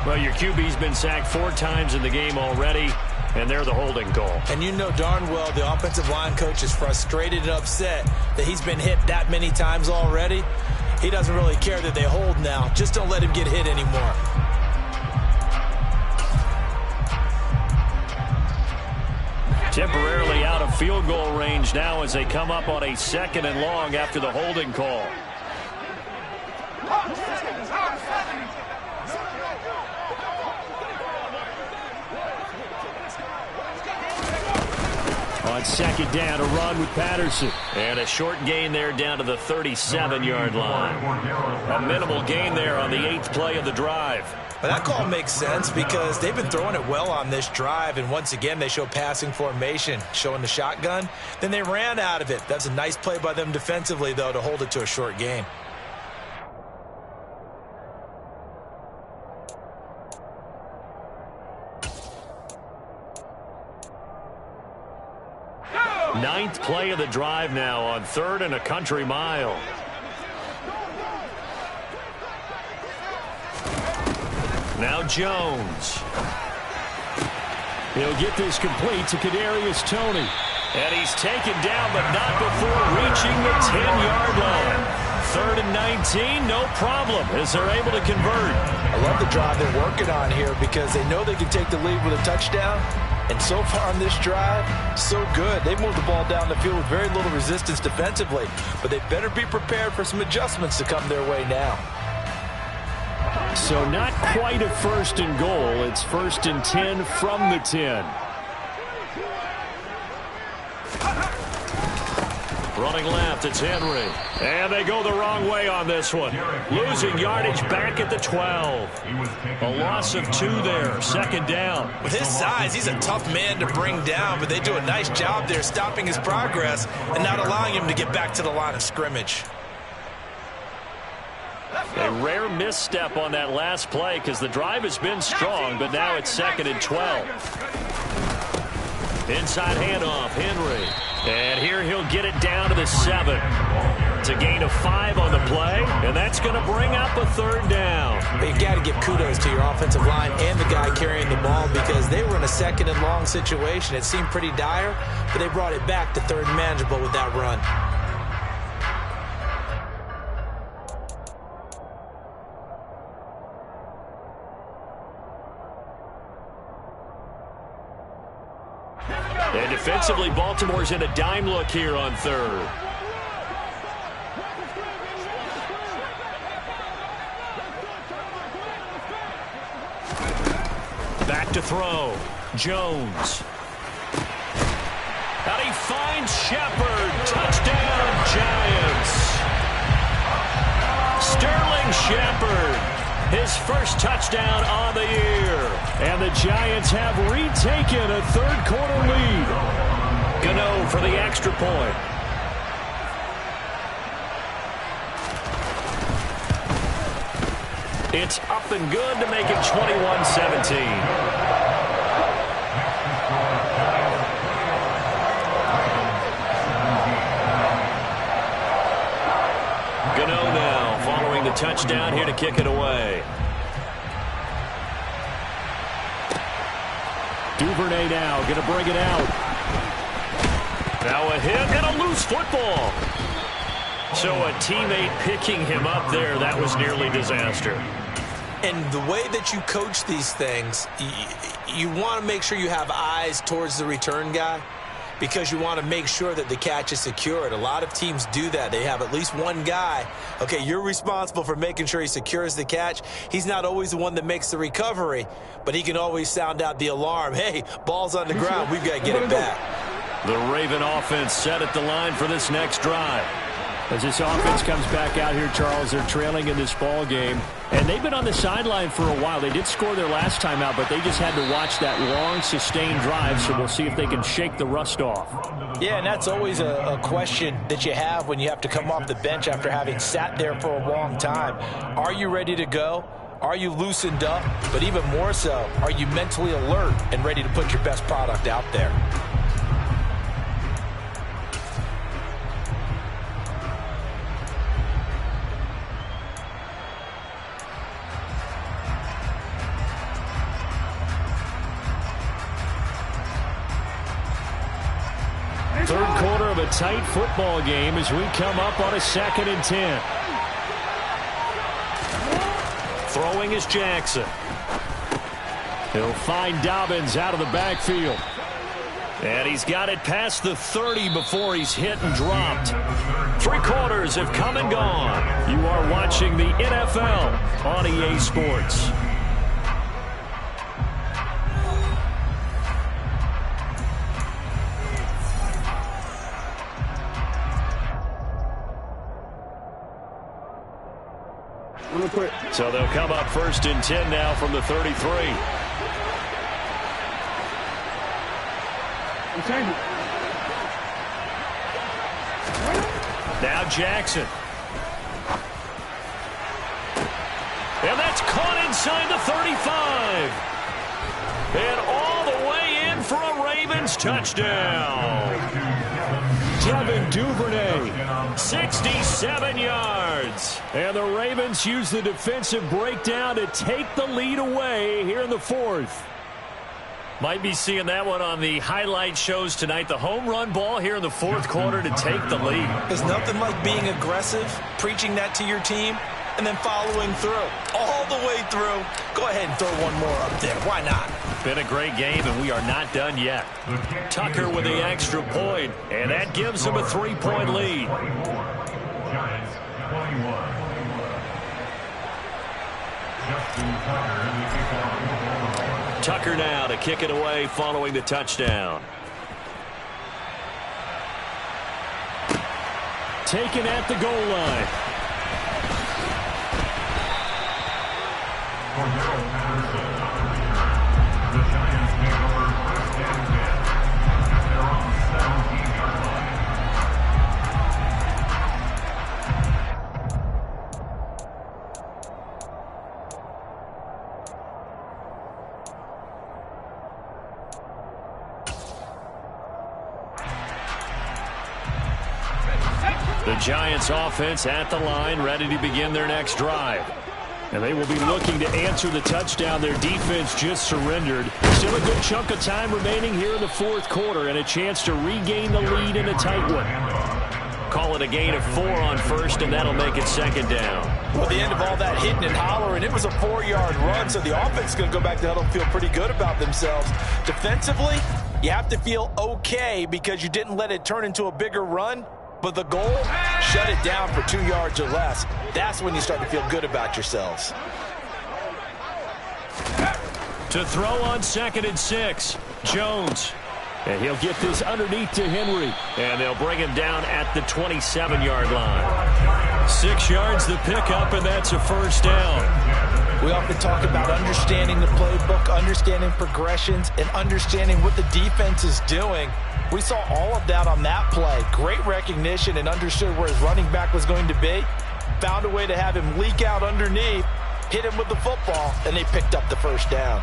Speaker 1: Well, your QB's been sacked 4 times in the game already, and they're the holding call.
Speaker 2: And you know darn well the offensive line coach is frustrated and upset that he's been hit that many times already. He doesn't really care that they hold now. Just don't let him get hit anymore.
Speaker 1: Temporarily out of field goal range now as they come up on a 2nd and long after the holding call. On on second down to run with Patterson. And a short gain there down to the 37-yard line. A minimal gain there on the 8th play of the drive.
Speaker 2: But that call makes sense because they've been throwing it well on this drive, and once again they show passing formation, showing the shotgun. Then they ran out of it. That's a nice play by them defensively, though, to hold it to a short gain.
Speaker 1: Ninth play of the drive now on 3rd and a country mile. Now Jones. He'll get this complete to Kadarius Toney. And he's taken down, but not before reaching the 10-yard line. 3rd and 19, no problem, as they're able to convert.
Speaker 2: I love the drive they're working on here because they know they can take the lead with a touchdown. And so far on this drive, so good. They've moved the ball down the field with very little resistance defensively. But they better be prepared for some adjustments to come their way now.
Speaker 1: So not quite a 1st and goal. It's 1st and 10 from the 10. Running left, it's Henry. And they go the wrong way on this one. Losing yardage back at the 12. A loss of 2 there, 2nd down.
Speaker 2: With his size, he's a tough man to bring down, but they do a nice job there stopping his progress and not allowing him to get back to the line of scrimmage.
Speaker 1: A rare misstep on that last play because the drive has been strong, but now it's 2nd and 12. Inside handoff, Henry. And here he'll get it down to the 7. It's a gain of 5 on the play, and that's going to bring up a 3rd down.
Speaker 2: But you got to give kudos to your offensive line and the guy carrying the ball because they were in a 2nd and long situation. It seemed pretty dire, but they brought it back to 3rd and manageable with that run.
Speaker 1: And defensively, Baltimore's in a dime look here on 3rd. Back to throw. Jones. And he finds Shepard. Touchdown, Giants. Sterling Shepard. His first touchdown on the year. And the Giants have retaken a 3rd quarter lead. Gano for the extra point. It's up and good to make it 21-17. Gano now following the touchdown here to kick it away. Duvernay now going to bring it out. Now a hit and a loose football. So a teammate picking him up there, that was nearly disaster.
Speaker 2: And the way that you coach these things, you want to make sure you have eyes towards the return guy because you want to make sure that the catch is secured. A lot of teams do that. They have at least one guy. Okay, you're responsible for making sure he secures the catch. He's not always the one that makes the recovery, but he can always sound out the alarm. Hey, ball's on the ground. We've got to get it back.
Speaker 1: The Raven offense set at the line for this next drive. As this offense comes back out here, Charles, they're trailing in this ball game. And they've been on the sideline for a while. They did score their last time out, but they just had to watch that long, sustained drive, so we'll see if they can shake the rust off.
Speaker 2: Yeah, and that's always a question that you have when you have to come off the bench after having sat there for a long time. Are you ready to go? Are you loosened up? But even more so, are you mentally alert and ready to put your best product out there?
Speaker 1: Third quarter of a tight football game as we come up on a 2nd and 10. Throwing is Jackson. He'll find Dobbins out of the backfield. And he's got it past the 30 before he's hit and dropped. 3 quarters have come and gone. You are watching the NFL on EA Sports.
Speaker 3: Real quick.
Speaker 1: So they'll come up 1st and 10 now from the 33.
Speaker 3: I'm changing.
Speaker 1: Now Jackson. And that's caught inside the 35. And all the way in for a Ravens touchdown. Devin Duvernay, 67 yards. And the Ravens use the defensive breakdown to take the lead away here in the 4th. Might be seeing that one on the highlight shows tonight. The home run ball here in the 4th quarter to take the lead.
Speaker 2: There's nothing like being aggressive, preaching that to your team, and then following through. All the way through. Go ahead and throw one more up there. Why not?
Speaker 1: Been a great game, and we are not done yet. Tucker with the extra point, and that gives him a 3-point lead.
Speaker 4: Giants 21. Justin Tucker in the kickoff.
Speaker 1: Tucker now to kick it away following the touchdown. Taken at the goal line.
Speaker 4: The Giants take over 1st and 10 at their own 17-yard line.
Speaker 1: The Giants offense at the line, ready to begin their next drive. And they will be looking to answer the touchdown their defense just surrendered. Still a good chunk of time remaining here in the 4th quarter and a chance to regain the lead in a tight one. Call it a gain of 4 on 1st, and that'll make it 2nd down.
Speaker 2: Well, the end of all that hitting and hollering, it was a 4-yard run, so the offense is going to go back to huddle and feel pretty good about themselves. Defensively, you have to feel okay because you didn't let it turn into a bigger run. But the goal, shut it down for 2 yards or less. That's when you start to feel good about yourselves.
Speaker 1: To throw on 2nd and 6, Jones. And he'll get this underneath to Henry. And they'll bring him down at the 27-yard line. 6 yards the pickup, and that's a 1st down.
Speaker 2: We often talk about understanding the playbook, understanding progressions, and understanding what the defense is doing. We saw all of that on that play. Great recognition and understood where his running back was going to be. Found a way to have him leak out underneath, hit him with the football, and they picked up the 1st down.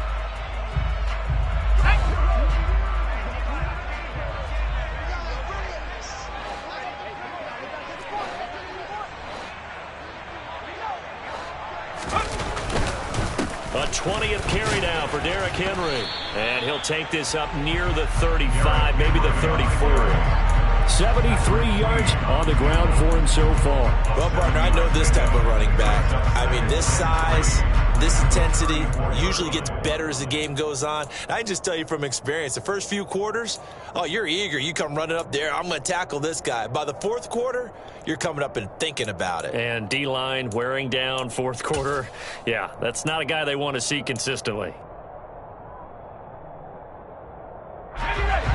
Speaker 1: A 20th carry now for Derrick Henry. And he'll take this up near the 35, maybe the 34. 73 yards on the ground for him so far.
Speaker 2: Well, partner, I know this type of running back. I mean, this size, this intensity usually gets better as the game goes on. I can just tell you from experience, the first few quarters, oh, you're eager. You come running up there, I'm going to tackle this guy. By the 4th quarter, you're coming up and thinking about it.
Speaker 1: And D-line wearing down 4th quarter. Yeah, that's not a guy they want to see consistently.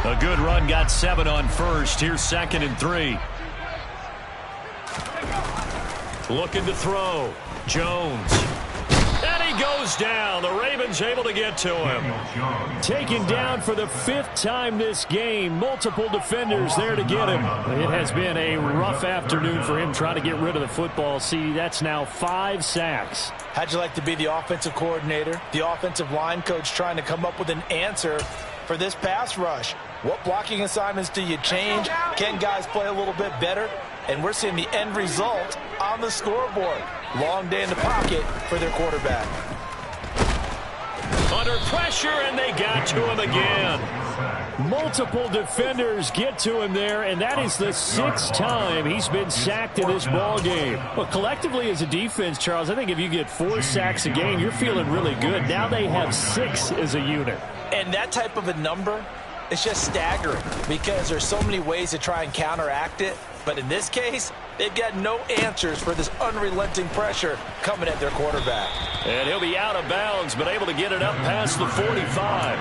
Speaker 1: A good run, got 7 on 1st. Here's 2nd and 3. Looking to throw. Jones. And he goes down. The Ravens able to get to him. Taken down for the 5th time this game. Multiple defenders there to get him. It has been a rough afternoon for him trying to get rid of the football. See, that's now 5 sacks.
Speaker 2: How'd you like to be the offensive coordinator, the offensive line coach trying to come up with an answer for this pass rush? What blocking assignments do you change? Can guys play a little bit better? And we're seeing the end result on the scoreboard. Long day in the pocket for their quarterback.
Speaker 1: Under pressure, and they got to him again. Multiple defenders get to him there, and that is the 6th time he's been sacked in this ball game. But collectively as a defense, Charles, I think if you get 4 sacks a game, you're feeling really good. Now they have 6 as a unit.
Speaker 2: And that type of a number, it's just staggering because there's so many ways to try and counteract it. But in this case, they've got no answers for this unrelenting pressure coming at their quarterback.
Speaker 1: And he'll be out of bounds, but able to get it up past the 45.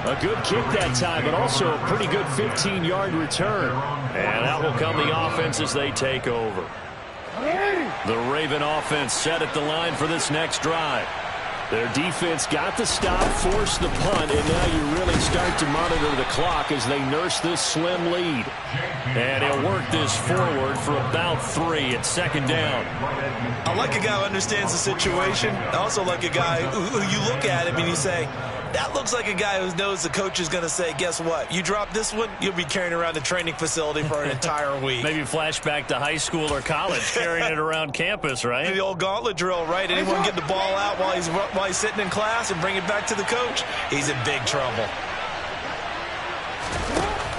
Speaker 1: A good kick that time, but also a pretty good 15-yard return. And out will come the offense as they take over. The Raven offense set at the line for this next drive. Their defense got the stop, forced the punt, and now you really start to monitor the clock as they nurse this slim lead. And he'll work this forward for about 3 at second down.
Speaker 2: I like a guy who understands the situation. I also like a guy who you look at him and you say, that looks like a guy who knows the coach is going to say, guess what? You drop this one, you'll be carrying around the training facility for an entire week.
Speaker 1: Maybe flashback to high school or college, carrying it around campus, right?
Speaker 2: The old gauntlet drill, right? Anyone get the ball out while he's sitting in class and bring it back to the coach? He's in big trouble.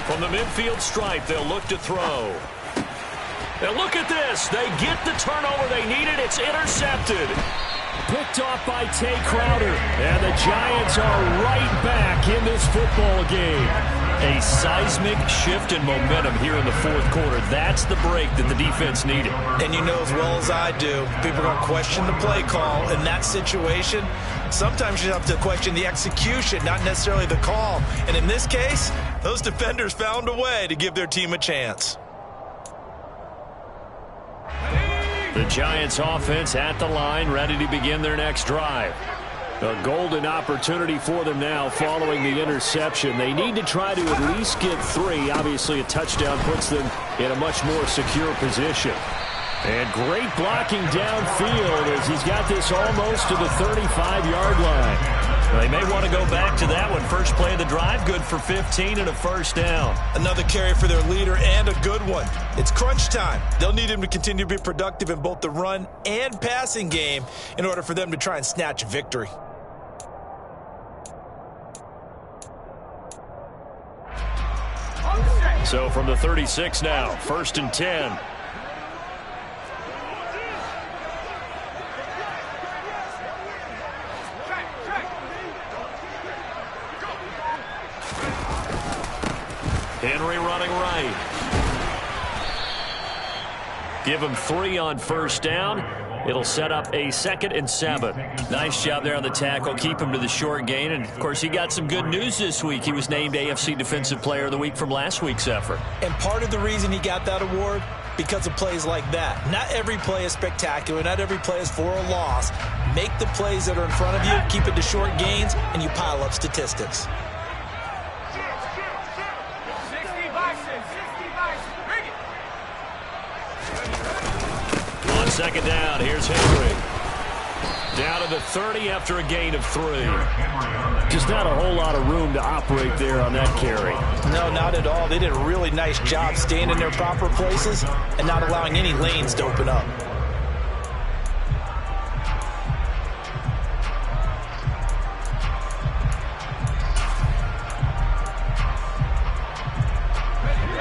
Speaker 1: From the midfield stripe, they'll look to throw. And look at this. They get the turnover they needed. It's intercepted. Picked off by Tay Crowder. And the Giants are right back in this football game. A seismic shift in momentum here in the fourth quarter. That's the break that the defense needed.
Speaker 2: And you know as well as I do, people are going to question the play call in that situation. Sometimes you have to question the execution, not necessarily the call. And in this case, those defenders found a way to give their team a chance.
Speaker 1: The Giants offense at the line, ready to begin their next drive. A golden opportunity for them now following the interception. They need to try to at least get 3. Obviously, a touchdown puts them in a much more secure position. And great blocking downfield as he's got this almost to the 35-yard line. They may want to go back to that one. First play of the drive, good for 15 and a first down.
Speaker 2: Another carry for their leader and a good one. It's crunch time. They'll need him to continue to be productive in both the run and passing game in order for them to try and snatch a victory.
Speaker 1: So from the 36 now, 1st and 10. Henry running right. Give him 3 on first down. It'll set up a 2nd and 7. Nice job there on the tackle. Keep him to the short gain. And, of course, he got some good news this week. He was named AFC Defensive Player of the Week from last week's effort.
Speaker 2: And part of the reason he got that award, because of plays like that. Not every play is spectacular. Not every play is for a loss. Make the plays that are in front of you, keep it to short gains, and you pile up statistics.
Speaker 1: On second down, here's Henry. Down to the 30 after a gain of 3. Just not a whole lot of room to operate there on that carry.
Speaker 2: No, not at all. They did a really nice job staying in their proper places and not allowing any lanes to open up.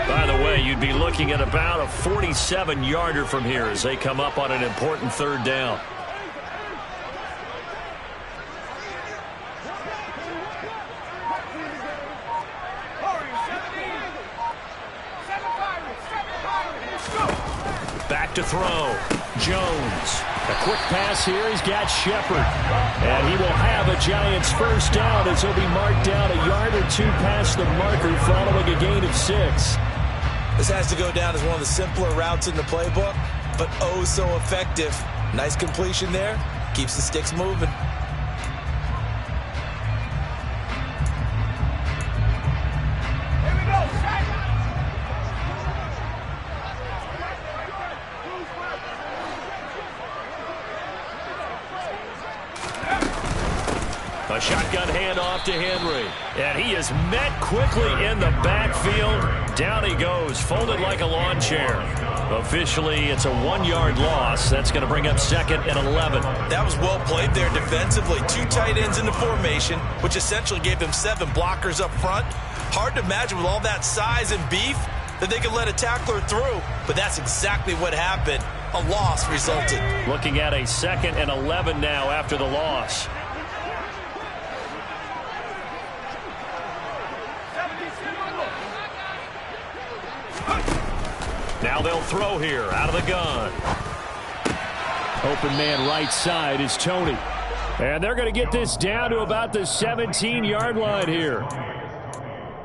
Speaker 1: By the way, you'd be looking at about a 47-yarder from here as they come up on an important 3rd down. Back to throw. Jones. A quick pass here. He's got Shepard. And he will have a Giants first down as he'll be marked down a yard or 2 past the marker following a gain of 6.
Speaker 2: This has to go down as one of the simpler routes in the playbook, but oh so effective. Nice completion there. Keeps the sticks moving.
Speaker 1: A shotgun handoff to Henry. And he is met quickly in the backfield. Down he goes, folded like a lawn chair. Officially, it's a 1-yard loss. That's going to bring up 2nd and 11.
Speaker 2: That was well played there defensively. 2 tight ends in the formation, which essentially gave them 7 blockers up front. Hard to imagine with all that size and beef that they could let a tackler through. But that's exactly what happened. A loss resulted.
Speaker 1: Looking at a 2nd and 11 now after the loss. Now they'll throw here out of the gun. Open man right side is Tony. And they're going to get this down to about the 17-yard line here.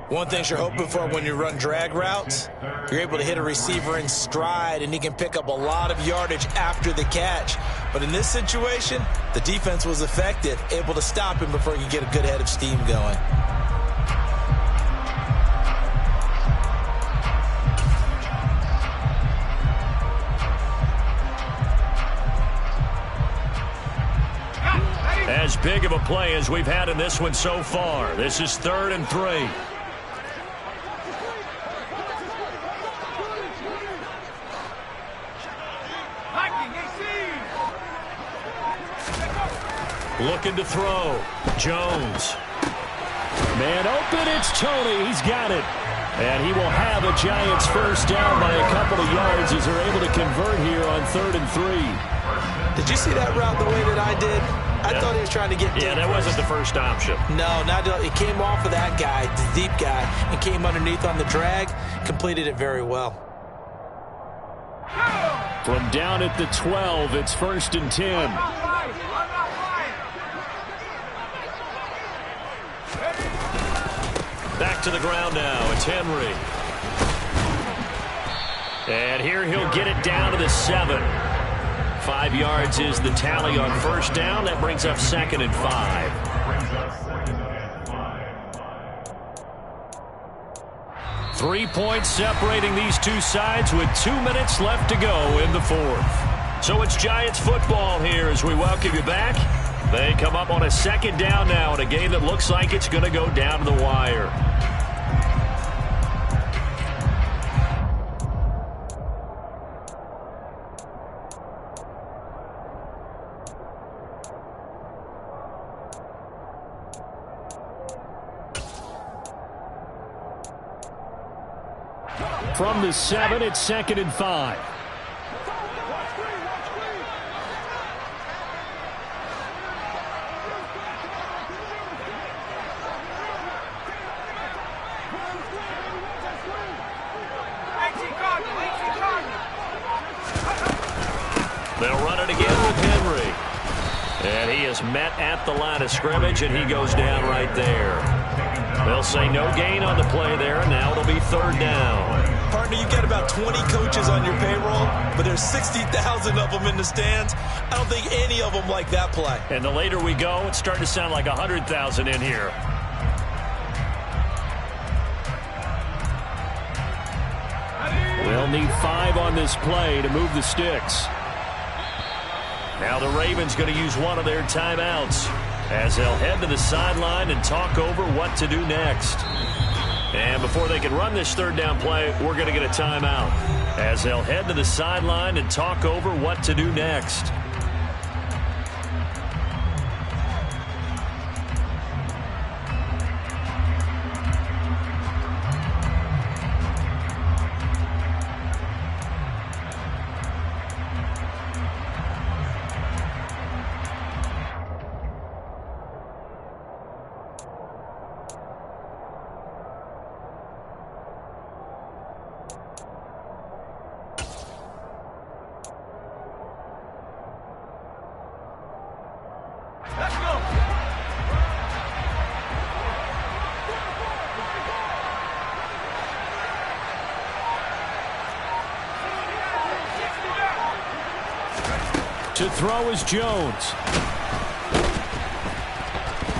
Speaker 2: One thing you're hoping for when you run drag routes, you're able to hit a receiver in stride, and he can pick up a lot of yardage after the catch. But in this situation, the defense was effective, able to stop him before he could get a good head of steam going.
Speaker 1: As big of a play as we've had in this one so far. This is 3rd and 3. Looking to throw. Jones. Man open, it's Tony. He's got it. And he will have a Giants first down by a couple of yards as they're able to convert here on 3rd and 3.
Speaker 2: Did you see that route the way that I did? I thought he was trying to get deep.
Speaker 1: Yeah, that wasn't the first option.
Speaker 2: No, it came off of that guy, the deep guy, and came underneath on the drag, completed it very well.
Speaker 1: From down at the 12, it's 1st and 10. Back to the ground now. It's Henry. And here he'll get it down to the 7. 5 yards is the tally on first down. That brings up 2nd and 5. 3 points separating these two sides with 2 minutes left to go in the 4th. So it's Giants football here as we welcome you back. They come up on a 2nd down now in a game that looks like it's going to go down to the wire. From the 7, it's 2nd and 5. They'll run it again with Henry. And he is met at the line of scrimmage, and he goes down right there. They'll say no gain on the play there, and now it'll be 3rd down.
Speaker 2: Partner, you got about 20 coaches on your payroll, but there's 60,000 of them in the stands. I don't think any of them like that play.
Speaker 1: And the later we go, it's starting to sound like 100,000 in here. They'll need 5 on this play to move the sticks. Now the Ravens going to use one of their timeouts as they'll head to the sideline and talk over what to do next. And before they can run this 3rd down play, we're going to get a timeout as they'll head to the sideline and talk over what to do next. To throw is Jones.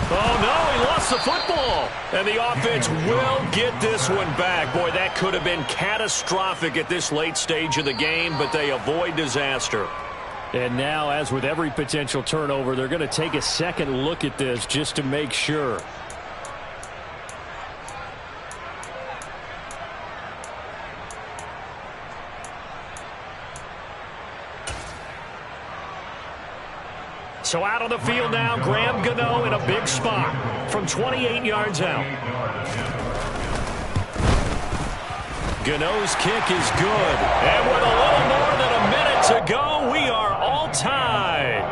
Speaker 1: Oh, no, he lost the football. And the offense will get this one back. Boy, that could have been catastrophic at this late stage of the game, but they avoid disaster. And now, as with every potential turnover, they're going to take a second look at this just to make sure. So out on the field now, Graham Gano in a big spot from 28 yards out. Gano's kick is good. And with a little more than a minute to go, we are all tied.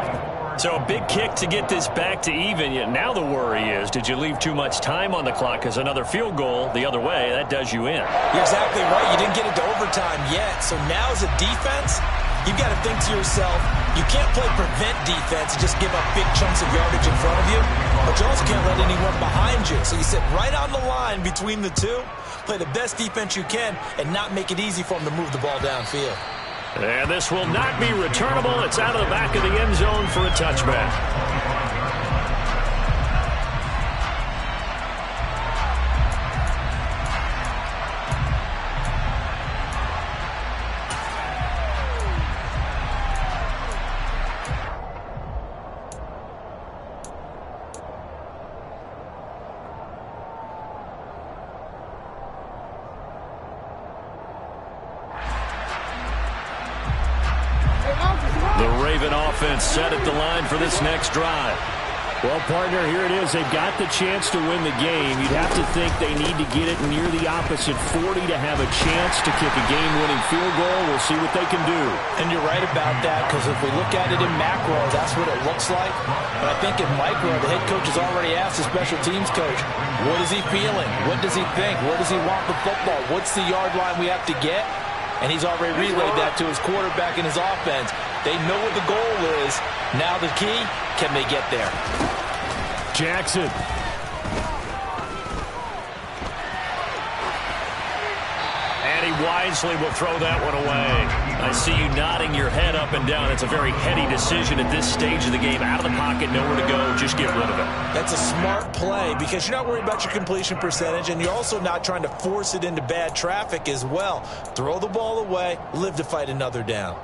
Speaker 1: So a big kick to get this back to even. Yet now the worry is, did you leave too much time on the clock? Because another field goal the other way, that does you in.
Speaker 2: You're exactly right. You didn't get it to overtime yet. So now as a defense, you've got to think to yourself, you can't play prevent defense and just give up big chunks of yardage in front of you, but you also can't let anyone behind you. So you sit right on the line between the two, play the best defense you can, and not make it easy for them to move the ball downfield.
Speaker 1: And this will not be returnable. It's out of the back of the end zone for a touchback. Set at the line for this next drive.
Speaker 5: Well, partner, here it is. They've got the chance to win the game. You'd have to think they need to get it near the opposite 40 to have a chance to kick a game-winning field goal. We'll see what they can do.
Speaker 2: And you're right about that, because if we look at it in macro, that's what it looks like. But I think in micro, the head coach has already asked the special teams coach, what is he feeling? What does he think? Where does he want the football? What's the yard line we have to get? And he's already relayed that to his quarterback and his offense. They know what the goal is. Now the key, can they get there?
Speaker 5: Jackson.
Speaker 1: And he wisely will throw that one away. I see you nodding your head up and down. It's a very heady decision at this stage of the game. Out of the pocket, nowhere to go. Just get rid of it.
Speaker 2: That's a smart play because you're not worried about your completion percentage, and you're also not trying to force it into bad traffic as well. Throw the ball away, live to fight another down.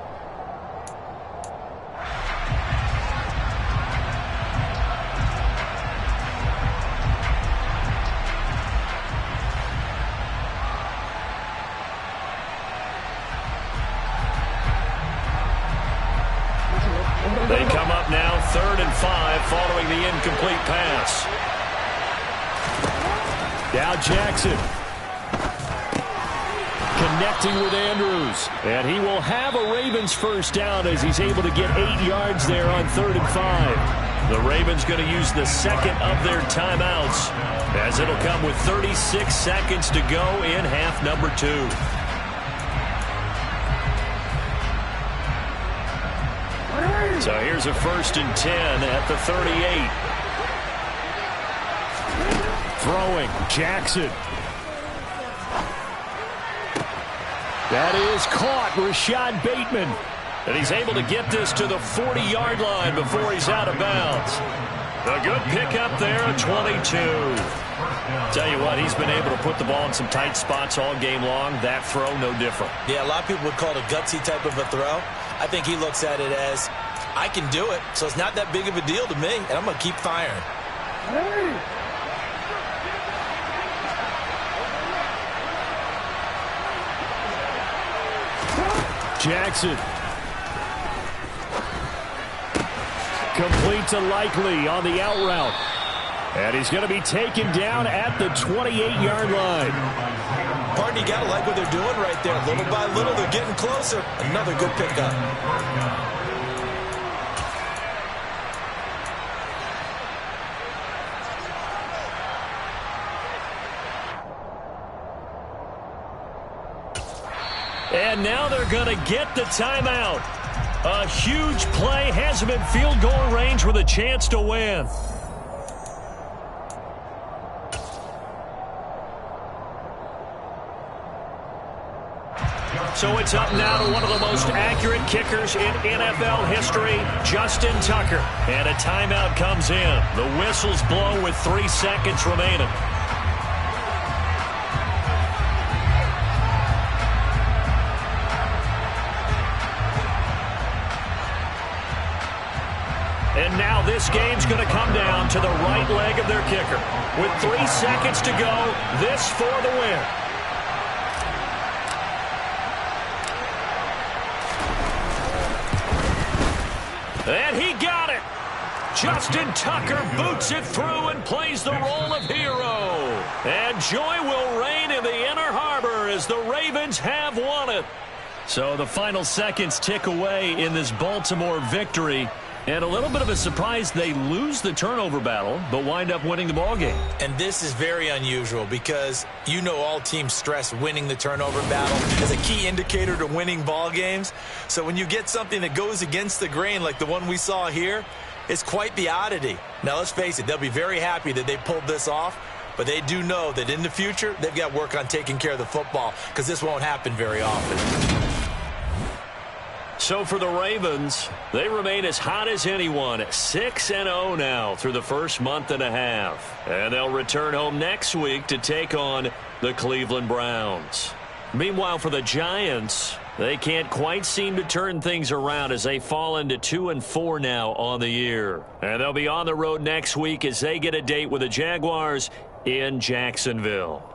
Speaker 1: They come up now 3rd and 5 following the incomplete pass.
Speaker 5: Now Jackson. Connecting with Andrews. And he will have a Ravens first down as he's able to get 8 yards there on 3rd and 5.
Speaker 1: The Ravens going to use the second of their timeouts as it'll come with 36 seconds to go in half number 2. So here's a 1st and 10 at the 38.
Speaker 5: Throwing, Jackson. That is caught, Rashad Bateman.
Speaker 1: And he's able to get this to the 40-yard line before he's out of bounds. A good pickup there, a 22. Tell you what, he's been able to put the ball in some tight spots all game long. That throw, no different.
Speaker 2: Yeah, a lot of people would call it a gutsy type of a throw. I think he looks at it as, I can do it, so it's not that big of a deal to me, and I'm going to keep firing.
Speaker 5: Jackson. Complete to Likely on the out route. And he's going to be taken down at the 28-yard line.
Speaker 2: Partner, you got to like what they're doing right there. Little by little, they're getting closer. Another good pickup.
Speaker 1: And now they're going to get the timeout. A huge play has them in field goal range with a chance to win. So it's up now to one of the most accurate kickers in NFL history, Justin Tucker. And a timeout comes in. The whistles blow with 3 seconds remaining. And now this game's going to come down to the right leg of their kicker. With 3 seconds to go, this for the win. And he got it. Justin Tucker boots it through and plays the role of hero. And joy will reign in the Inner Harbor as the Ravens have won it. So the final seconds tick away in this Baltimore victory. And a little bit of a surprise, they lose the turnover battle, but wind up winning the ball game.
Speaker 2: And this is very unusual because you know all teams stress winning the turnover battle as a key indicator to winning ball games. So when you get something that goes against the grain like the one we saw here, it's quite the oddity. Now, let's face it, they'll be very happy that they pulled this off, but they do know that in the future, they've got work on taking care of the football because this won't happen very often.
Speaker 1: So for the Ravens, they remain as hot as anyone, 6-0 now through the first month and a half. And they'll return home next week to take on the Cleveland Browns. Meanwhile, for the Giants, they can't quite seem to turn things around as they fall into 2-4 now on the year. And they'll be on the road next week as they get a date with the Jaguars in Jacksonville.